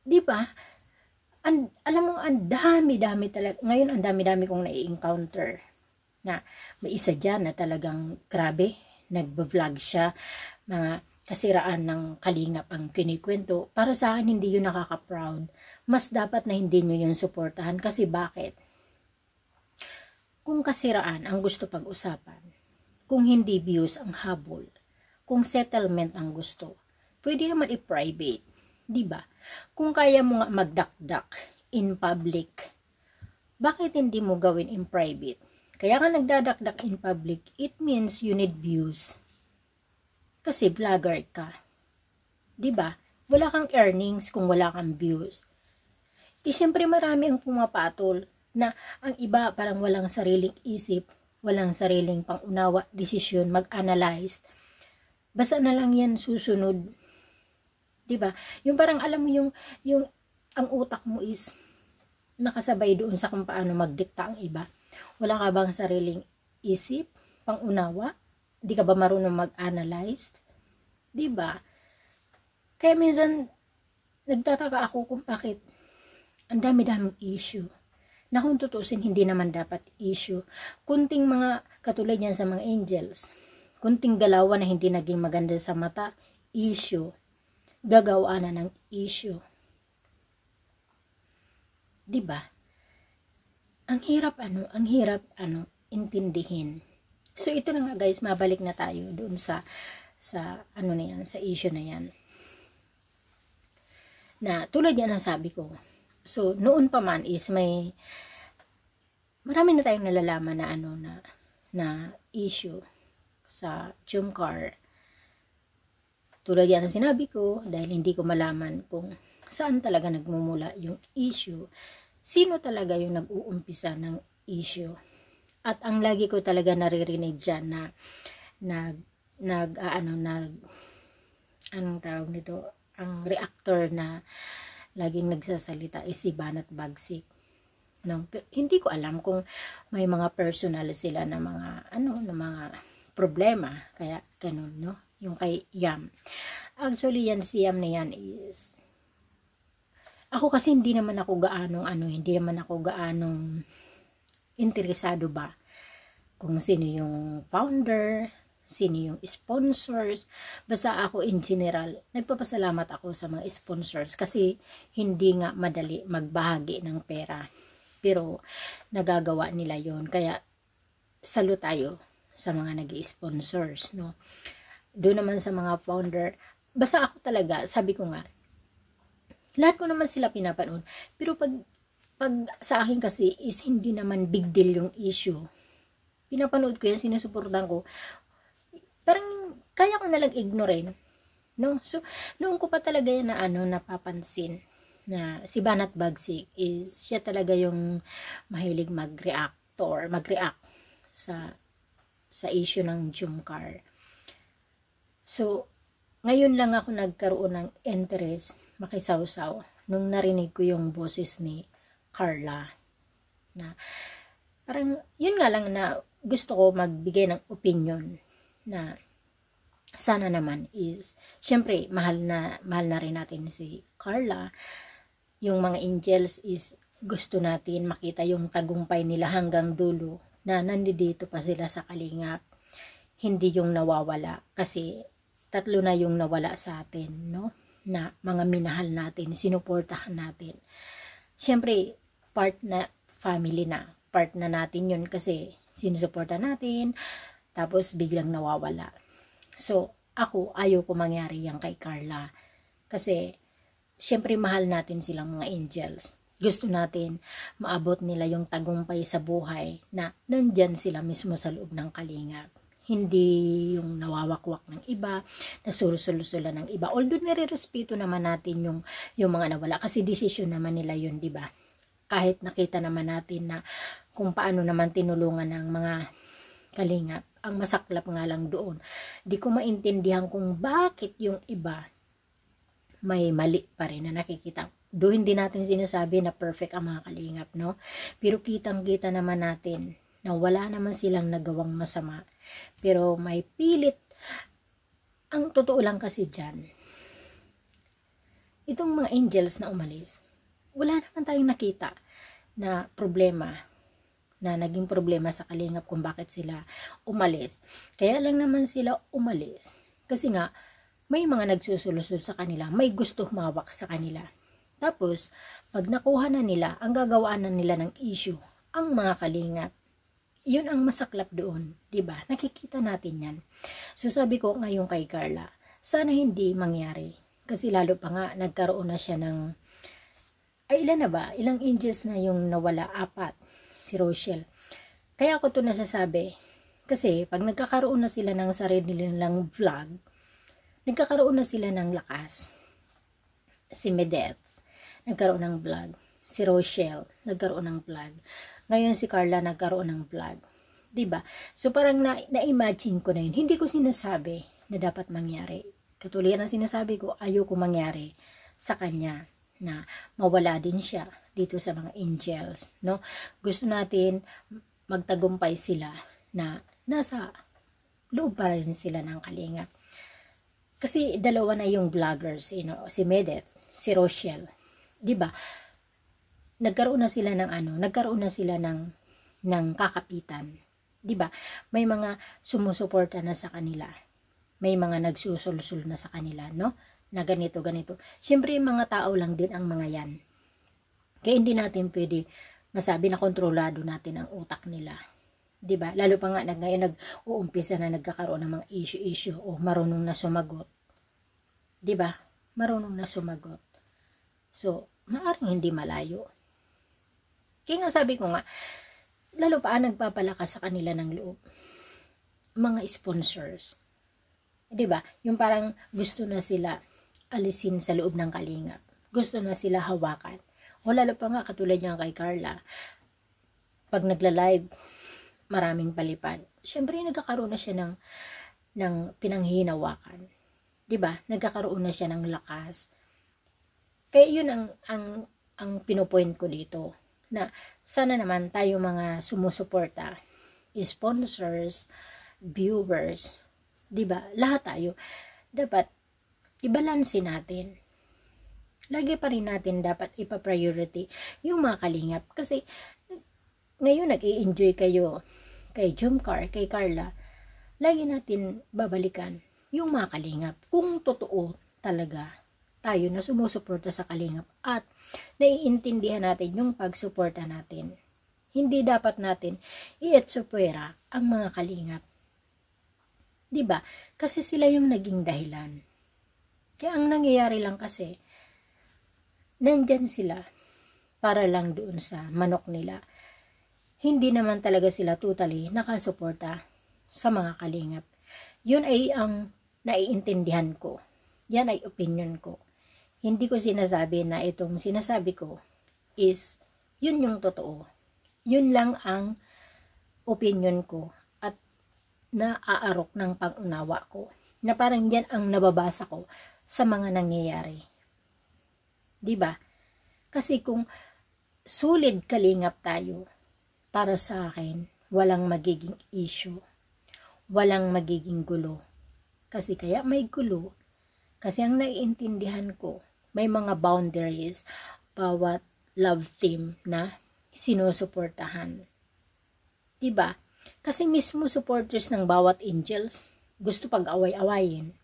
'Di ba? Alam mo, ang dami-dami talaga. Ngayon, ang dami-dami kong nai-encounter na may isa dyan na talagang grabe, nagba-vlog siya, mga kasiraan ng kalingap ang kinikwento. Para sa akin, hindi yun nakaka-proud. Mas dapat na hindi nyo yun suportahan. Kasi bakit? Kung kasiraan ang gusto pag-usapan, kung hindi views ang habol, kung settlement ang gusto, pwede naman i-private. Diba? Kung kaya mo nga magdakdak in public, bakit hindi mo gawin in private? Kaya nga nagdadakdak in public, it means you need views. Kasi vlogger ka. Diba? Wala kang earnings kung wala kang views. Siyempre marami ang pumapatol na ang iba parang walang sariling isip, walang sariling pangunawa, desisyon, mag-analyze. Basta na lang yan susunod. Diba? Yung parang alam mo yung ang utak mo is nakasabay doon sa kung paano magdikta ang iba. Wala ka bang sariling isip, pangunawa? Di ka ba marunong mag-analyze? Diba? Kaya minsan nagtataka ako kung bakit ang dami-daming issue na kung tutusin hindi naman dapat issue. Kunting mga katulad yan sa mga angels, kunting galawan na hindi naging maganda sa mata, issue. Gagawa na ng issue. 'Di ba? Ang hirap intindihin. So ito na nga guys, mabalik na tayo doon sa ano na yan, sa issue na yan. Na tulad yan ang sabi ko. So noon pa man is marami na tayong nalalaman na na issue sa Jumcar. Tulad yan ang sinabi ko, dahil hindi ko malaman kung saan talaga nagmumula yung issue, sino talaga yung nag-uumpisa ng issue. At ang lagi ko talaga naririnig dyan anong tawag nito, ang reactor na laging nagsasalita is si Banat Bagsik. No? Pero hindi ko alam kung may mga personal sila na mga problema, kaya ganun, no? Yung kay Yam. Actually, yan si Yam na yan is ako kasi hindi naman ako gaanong interesado ba kung sino yung founder, sino yung sponsors. Basta ako in general, nagpapasalamat ako sa mga sponsors kasi hindi nga madali magbahagi ng pera. Pero nagagawa nila yon. Kaya salute tayo sa mga nag-sponsors, no? Doon naman sa mga founder, basta ako talaga, sabi ko nga, lahat ko naman sila pinapanood. Pero pag sa akin kasi is hindi naman big deal yung issue. Pinapanood ko yan, sinusuportan ko. Parang kaya ko nalang ignorin, no? So, noon ko pa talaga yan napapansin na si Banat Bagsik is siya talaga yung mahilig mag-react sa issue ng Jumcar. So, ngayon lang ako nagkaroon ng interest, makisawsaw, nung narinig ko yung boses ni Carla. Na, parang, yun nga lang na gusto ko magbigay ng opinion na sana naman is, syempre, mahal na rin natin si Carla. Yung mga angels is, gusto natin makita yung tagumpay nila hanggang dulo, na nandito pa sila sa kalingap. Hindi yung nawawala, kasi 3 na yung nawala sa atin, no? Na mga minahal natin, sinuportahan natin. Siyempre, part na family na. Part na natin yun kasi sinusuporta natin, tapos biglang nawawala. So, ako, ayaw ko mangyari yan kay Carla. Kasi, siyempre, mahal natin silang mga angels. Gusto natin maabot nila yung tagumpay sa buhay na nandyan sila mismo sa loob ng kalingap. Hindi yung nawawakwak ng iba, nasulusulusulan ng iba. Although nire-respeto naman natin yung mga nawala kasi desisyon naman nila yun, di ba? Kahit nakita naman natin na kung paano naman tinulungan ng mga kalingap. Ang masaklap nga lang doon, di ko maintindihan kung bakit yung iba may mali pa rin na nakikita. Doon hindi natin sinasabi na perfect ang mga kalingap, no? Pero kitang-kita naman natin na wala naman silang nagawang masama. Pero may pilit. Ang totoo lang kasi dyan, itong mga angels na umalis, wala naman tayong nakita na problema, na naging problema sa kalingap kung bakit sila umalis. Kaya lang naman sila umalis. Kasi nga, may mga nagsusulusod sa kanila, may gusto humawak sa kanila. Tapos, pag nakuha na nila, ang gagawaan na nila ng issue, ang mga kalingap. Yun ang masaklap doon, 'di ba? Nakikita natin 'yan. So sabi ko ngayon kay Carla, sana hindi mangyari. Kasi lalo pa nga nagkaroon na siya ng ilan na ba? Ilang angels na yung nawala? 4. Si Rochelle. Kaya ako 'to nasasabi kasi pag nagkakaroon na sila ng sarili nilang vlog, nagkakaroon na sila ng lakas. Si Medeth nagkaroon ng vlog. Si Rochelle nagkaroon ng vlog. Ngayon si Carla nagkaroon ng vlog. 'Di ba? So parang na-imagine ko na yun. Hindi ko sinasabi na dapat mangyari. Katulad ng sinasabi ko, ayoko mangyari sa kanya na mawala din siya dito sa mga angels, no? Gusto natin magtagumpay sila na nasa loob pa rin sila ng kalingap. Kasi dalawa na yung vloggers, si Medeth, si Rochelle. 'Di ba? Nagkaroon na sila ng kakapitan. 'Di ba? May mga sumusuporta na sa kanila. May mga nagsusulsul na sa kanila, no? Na ganito. Siyempre, mga tao lang din ang mga 'yan. Kaya hindi natin pwede masabi na kontrolado natin ang utak nila. 'Di ba? Lalo pa nga ngayon nag-uumpisa na nagkakaroon ng mga issue o marunong na sumagot. 'Di ba? Marunong na sumagot. So, maaring hindi malayo. Kaya nga sabi ko nga, lalo pa nagpapalakas sa kanila ng loob. Mga sponsors. 'Di ba? Yung parang gusto na sila alisin sa loob ng kalingap. Gusto na sila hawakan. O lalo pa nga katulad niya kay Carla. Pag nagla-live, maraming palipad. Siyempre nagkakaroon na siya ng pinanghihinawakan. 'Di ba? Nagkakaroon na siya ng lakas. Kaya yun ang pinopoint ko dito. Na sana naman tayo mga sumusuporta, sponsors, viewers, 'di ba? Lahat tayo dapat i-balance natin. Lagi pa rin natin dapat ipa-priority yung mga kalingap kasi ngayon nag-i-enjoy kayo kay Jomcar, kay Carla. Lagi natin babalikan yung mga kalingap kung totoo talaga tayo na sumusuporta sa kalingap at naiintindihan natin yung pagsuporta natin. Hindi dapat natin i-etsupwera ang mga kalingap. 'Di ba? Kasi sila yung naging dahilan. Kaya ang nangyayari lang kasi, nandyan sila para lang doon sa manok nila. Hindi naman talaga sila totally nakasuporta sa mga kalingap. Yun ay ang naiintindihan ko. Yan ay opinion ko. Hindi ko sinasabi na itong sinasabi ko is yun yung totoo. Yun lang ang opinion ko at naaarok ng pag-unawa ko. Na parang yan ang nababasa ko sa mga nangyayari. 'Di ba? Kasi kung solid kalingap tayo, para sa akin, walang magiging issue. Walang magiging gulo. Kasi kaya may gulo. Kasi ang naiintindihan ko, may mga boundaries bawat love team na sinusuportahan. 'Di ba? Kasi mismo supporters ng bawat angels gusto pag-away-awayin.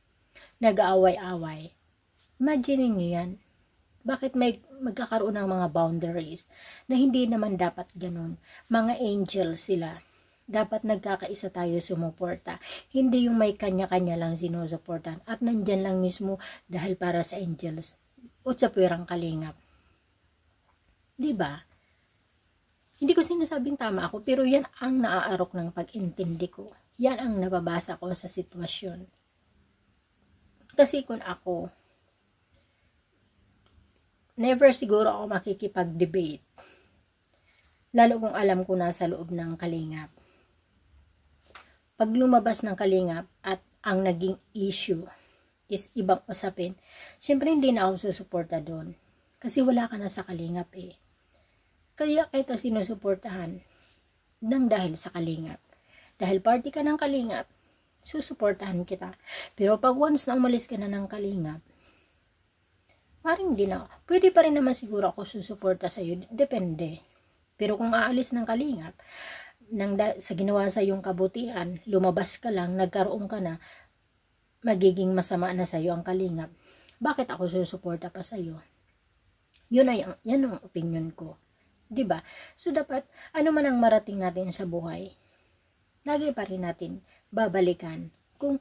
Nag-aaway-away. Imagine niyo 'yan. Bakit may magkakaroon ng mga boundaries na hindi naman dapat ganun? Mga angels sila. Dapat nagkakaisa tayo sumuporta. Hindi yung may kanya-kanya lang sinusuportan at nandyan lang mismo dahil para sa angels o sa pwerang kalingap. 'Di ba? Hindi ko sinasabing tama ako pero yan ang naaarok ng pag-intindi ko. Yan ang nababasa ko sa sitwasyon. Kasi kung ako, never siguro ako makikipag-debate. Lalo kung alam ko na sa loob ng Kalingap. Pag lumabas ng Kalingap at ang naging issue is ibang usapin, syempre hindi na ako susuporta doon. Kasi wala ka na sa Kalingap eh. Kaya kita sinusuportahan nang dahil sa Kalingap. Dahil party ka ng Kalingap, susuportahan kita. Pero pag once na umalis ka na ng Kalingap, maring din ako. Pwede pa rin naman siguro ako susuporta sa'yo. Depende. Pero kung aalis ng Kalingap, sa ginawa sa iyong kabutihan, lumabas ka lang, nagkaroon ka na, magiging masama na sa iyo ang Kalingap. Bakit ako susuporta pa sa iyo? Yan ang opinion ko. 'Di ba? So dapat ano man ang marating natin sa buhay, lagi pa rin natin babalikan kung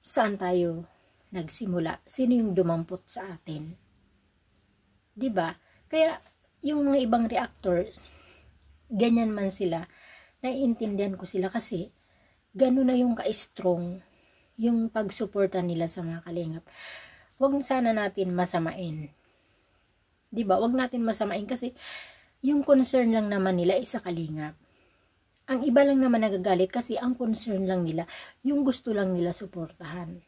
saan tayo nagsimula, sino yung dumampot sa atin. 'Di ba? Kaya yung mga ibang reactors, ganyan man sila, naiintindihan ko sila kasi gano'n na yung ka-strong yung pagsuporta nila sa mga Kalingap. Huwag sana natin masamain. 'Di ba? Huwag natin masamain kasi yung concern lang naman nila is sa Kalingap. Ang iba lang naman nagagalit kasi ang concern lang nila, yung gusto lang nila suportahan.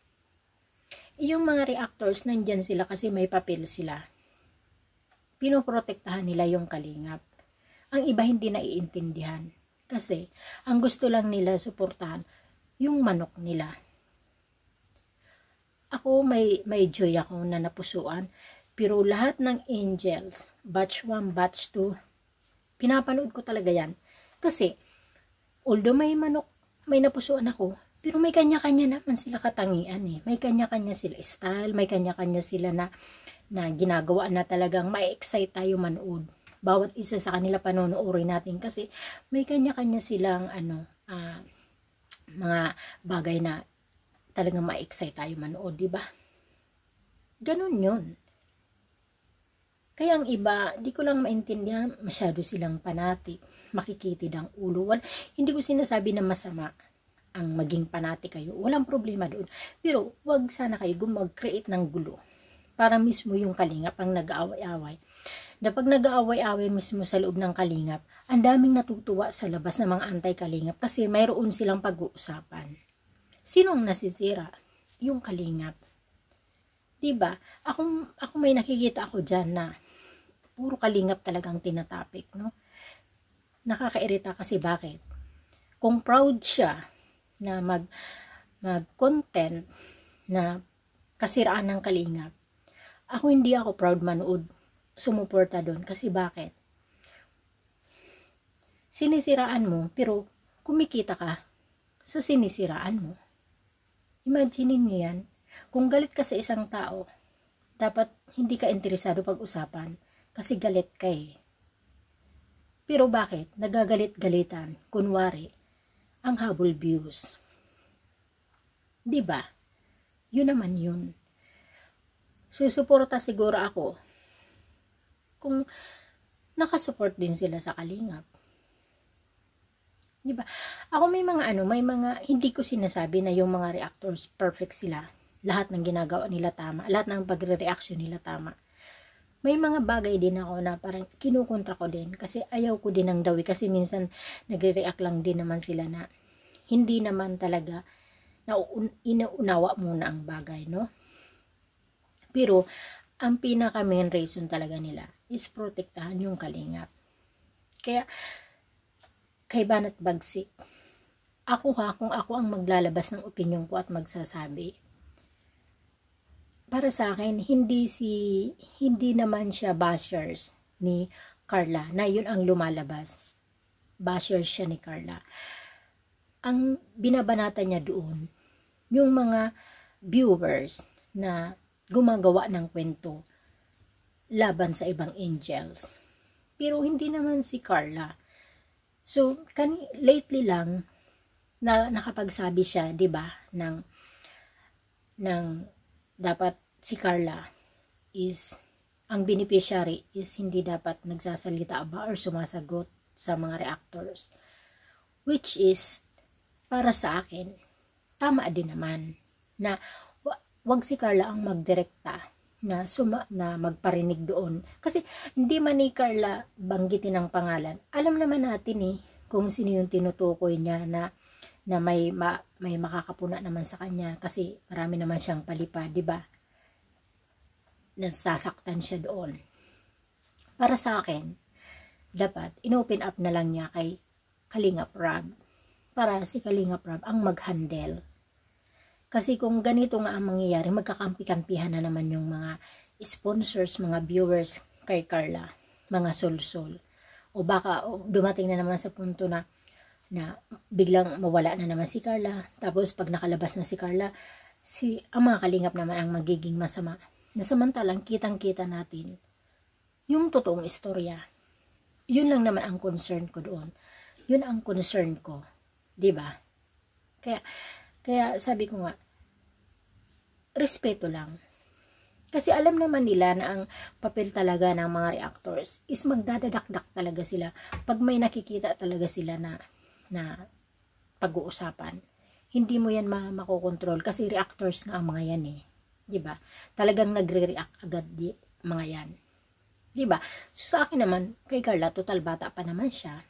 Yung mga reactors, nandyan sila kasi may papel sila. Pinoprotektahan nila yung Kalingap. Ang iba hindi naiintindihan. Kasi, ang gusto lang nila suportahan, yung manok nila. Ako, may joy ako na napusuan. Pero lahat ng angels, batch 1, batch 2, pinapanood ko talaga yan. Kasi, although may manok, may napusuan ako, pero may kanya-kanya naman sila katangian eh. May kanya-kanya sila style, may kanya-kanya sila na ginagawa na talagang ma-excite tayo manood. Bawat isa sa kanila panonoodin natin kasi may kanya-kanya silang mga bagay na talagang ma-excite tayo manood, di ba? Ganun yun. Kaya ang iba, di ko lang maintindihan, masyado silang panatik, makikitid ang ulo. Hindi ko sinasabi na masama ang maging panatik kayo. Walang problema doon. Pero wag sana kayo mag-create ng gulo. Para mismo yung Kalingap ang nag-aaway-away. Na pag nag-aaway-away mismo sa loob ng Kalingap, ang daming natutuwa sa labas ng mga anti-Kalingap kasi mayroon silang pag-uusapan. Sino ang nasisira? Yung Kalingap. Diba? Ako may nakikita ako dyan na puro Kalingap talagang tinatapik, no? Nakakairita kasi bakit? Kung proud siya na mag-content na kasiraan ng Kalingap, hindi ako proud manood, sumuporta doon. Kasi bakit? Sinisiraan mo, pero kumikita ka sa sinisiraan mo. Imaginin nyo yan. Kung galit ka sa isang tao, dapat hindi ka interesado pag-usapan kasi galit ka eh. Pero bakit? Nagagalit-galitan. Kunwari, ang habol views. Diba? Yun naman yun. Susuporta siguro ako kung nakasupport din sila sa Kalingap. Diba? Ako may mga hindi ko sinasabi na yung mga reactors perfect sila. Lahat ng ginagawa nila tama. Lahat ng pagre-reaction nila tama. May mga bagay din ako na parang kinukontra ko din. Kasi ayaw ko din ng dawi. Kasi minsan nagre-react lang din naman sila na hindi naman talaga na inaunawa muna ang bagay, no? Pero, ang pinaka main reason talaga nila is protektahan yung Kalingap. Kaya, kay Banat Bagsik, kung ako ang maglalabas ng opinion ko at magsasabi, para sa akin, hindi naman siya bashers ni Carla, na yun ang lumalabas. Bashers siya ni Carla. Ang binabanata niya doon, yung mga viewers na gumagawa ng kwento laban sa ibang angels. Pero hindi naman si Carla. So, lately lang, na nakapagsabi siya, 'di ba, ng dapat si Carla is ang beneficiary is hindi dapat nagsasalita ba or sumasagot sa mga reactors, which is para sa akin, tama din naman na wag si Carla ang magdirekta na magparinig doon. Kasi hindi man ni Carla banggitin ang pangalan. Alam naman natin kung sino yung tinutukoy niya na may makakapuna naman sa kanya kasi marami naman siyang palipad, di ba? Nasasaktan siya doon. Para sa akin, dapat inopen up na lang niya kay Kalingap Rob para si Kalingap Rob ang mag-handle. Kasi kung ganito nga ang mangyayari, magkakampi-kampihan na naman yung mga sponsors, mga viewers kay Carla, mga solsol. O baka dumating na naman sa punto na biglang mawala na naman si Carla. Tapos pag nakalabas na si Carla, ang mga kalingap naman ang magiging masama. Na samantalang kitang-kita natin yung totoong istorya. Yun lang naman ang concern ko doon. Yun ang concern ko. Diba? Kaya sabi ko nga, respeto lang. Kasi alam naman nila na ang papel talaga ng mga reactors is magdadadakdak talaga sila pag may nakikita talaga sila na pag-uusapan. Hindi mo yan makokontrol kasi reactors nga ang mga yan Diba? Talagang nagre-react agad mga yan. Diba? So sa akin naman, kay Carla, total bata pa naman siya.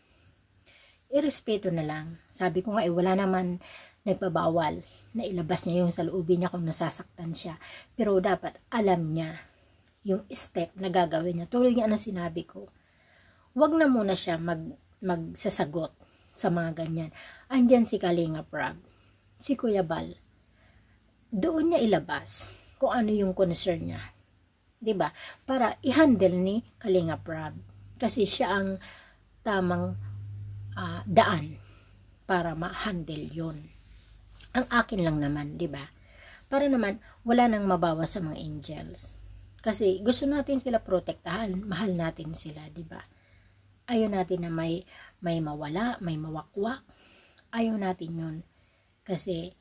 Irespeto na lang. Sabi ko nga wala naman nagpabawal na ilabas niya yung saloobin niya kung nasasaktan siya. Pero dapat alam niya yung step na gagawin niya. Tulad nga na sinabi ko, wag na muna siya magsasagot sa mga ganyan. Andyan si Kalingap Rob, si Kuya Bal. Doon niya ilabas kung ano yung concern niya. 'Di ba? Para i-handle ni Kalingap Rob. Kasi siya ang tamang daan para ma-handle yun. Ang akin lang naman, 'di ba? Para naman wala nang mabawa sa mga angels. Kasi gusto natin sila protektahan, mahal natin sila, 'di ba? Ayaw natin na may mawala, may mawakwak. Ayaw natin 'yun. Kasi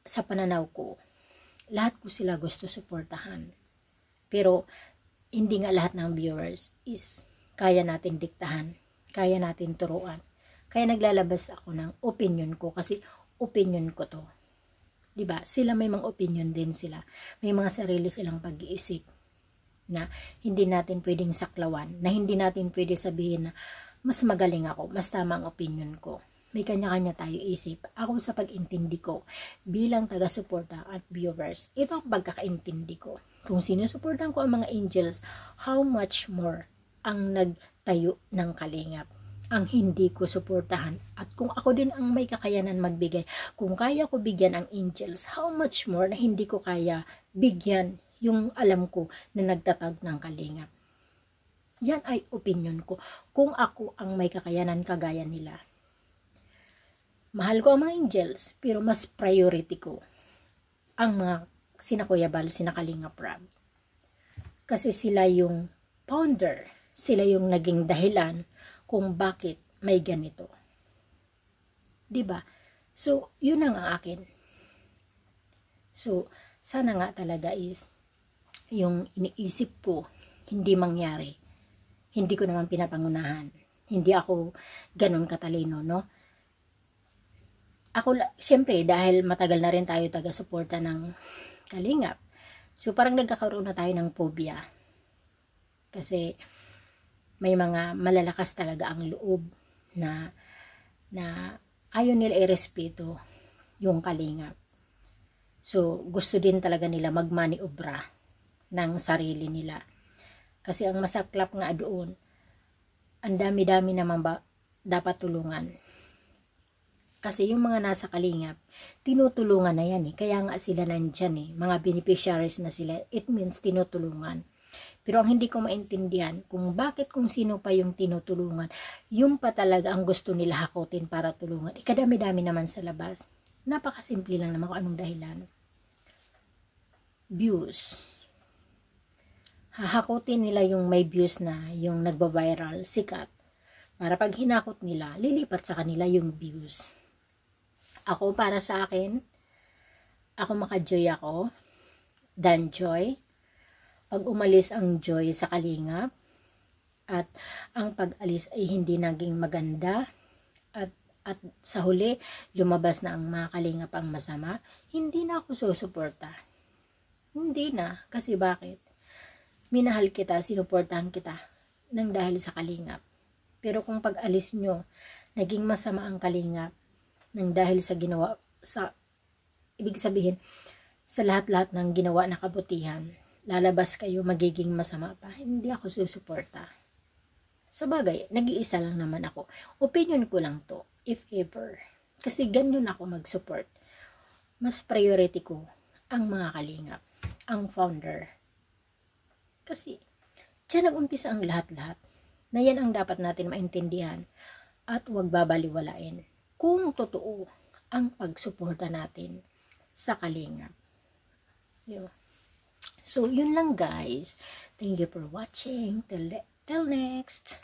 sa pananaw ko, lahat ko sila gusto suportahan. Pero hindi nga lahat ng viewers is kaya natin diktahan, kaya natin turuan. Kaya naglalabas ako ng opinion ko kasi opinion ko to. 'Di ba? Sila may mga opinion din sila. May mga sarili silang pag-iisip na hindi natin pwedeng saklawan, na hindi natin pwede sabihin na mas magaling ako, mas tama ang opinion ko. May kanya-kanya tayo isip. Ako sa pag-intindi ko bilang taga-suporta at viewers, ito ang pagkakaintindi ko. Kung sinusuportan ko ang mga angels, how much more ang nagtayo ng kalingap ang hindi ko suportahan. At kung ako din ang may kakayanan magbigay, kung kaya ko bigyan ang angels, how much more na hindi ko kaya bigyan yung alam ko na nagtatag ng kalingap. Yan ay opinion ko. Kung ako ang may kakayanan kagaya nila. Mahal ko ang mga angels, pero mas priority ko ang mga sina Kuya Bal, sina Kalingap Rob. Kasi sila yung founder, sila yung naging dahilan kung bakit may ganito. 'Di ba? So, yun ang akin. So, sana nga talaga is yung iniisip ko hindi mangyari. Hindi ko naman pinapangunahan. Hindi ako ganun katalino, no? Ako, syempre, dahil matagal na rin tayo taga-suporta ng Kalingap. So, parang nagkakaroon na tayo ng phobia. Kasi, may mga malalakas talaga ang loob na ayaw nila irespeto yung Kalingap. So, gusto din talaga nila magmaniobra ng sarili nila. Kasi ang masaklap nga doon, ang dami-dami naman dapat tulungan. Kasi yung mga nasa Kalingap, tinutulungan na yan Kaya nga sila nandyan Mga beneficiaries na sila. It means tinutulungan. Pero ang hindi ko maintindihan kung bakit kung sino pa yung tinutulungan, yung pa talaga ang gusto nila hakutin para tulungan. Ikadami-dami naman sa labas. Napakasimple lang naman kung anong dahilan. Views. Hahakutin nila yung may views na, yung nagba-viral, sikat. Para pag hinakot nila, lilipat sa kanila yung views. Ako, para sa akin, ako maka-joy ako, dan joy. Pag umalis ang joy sa Kalingap, at ang pag-alis ay hindi naging maganda, at at sa huli, lumabas na ang mga kalingap ang masama, hindi na ako susuporta. Hindi na. Kasi bakit? Minahal kita, sinuportahan kita nang dahil sa kalingap. Pero kung pag-alis nyo, naging masama ang kalingap nang dahil sa ginawa, ibig sabihin, sa lahat-lahat ng ginawa na kabutihan, lalabas kayo, magiging masama pa. Hindi ako susuporta. Sa bagay, nag-iisa lang naman ako. Opinion ko lang to, if ever. Kasi ganyan ako mag-support. Mas priority ko ang mga kalingap, ang founder. Kasi, dyan nag-umpisa ang lahat-lahat. Na yan ang dapat natin maintindihan at huwag babaliwalain kung totoo ang pagsuporta natin sa kalingap. So, yun lang guys. Thank you for watching. Till next.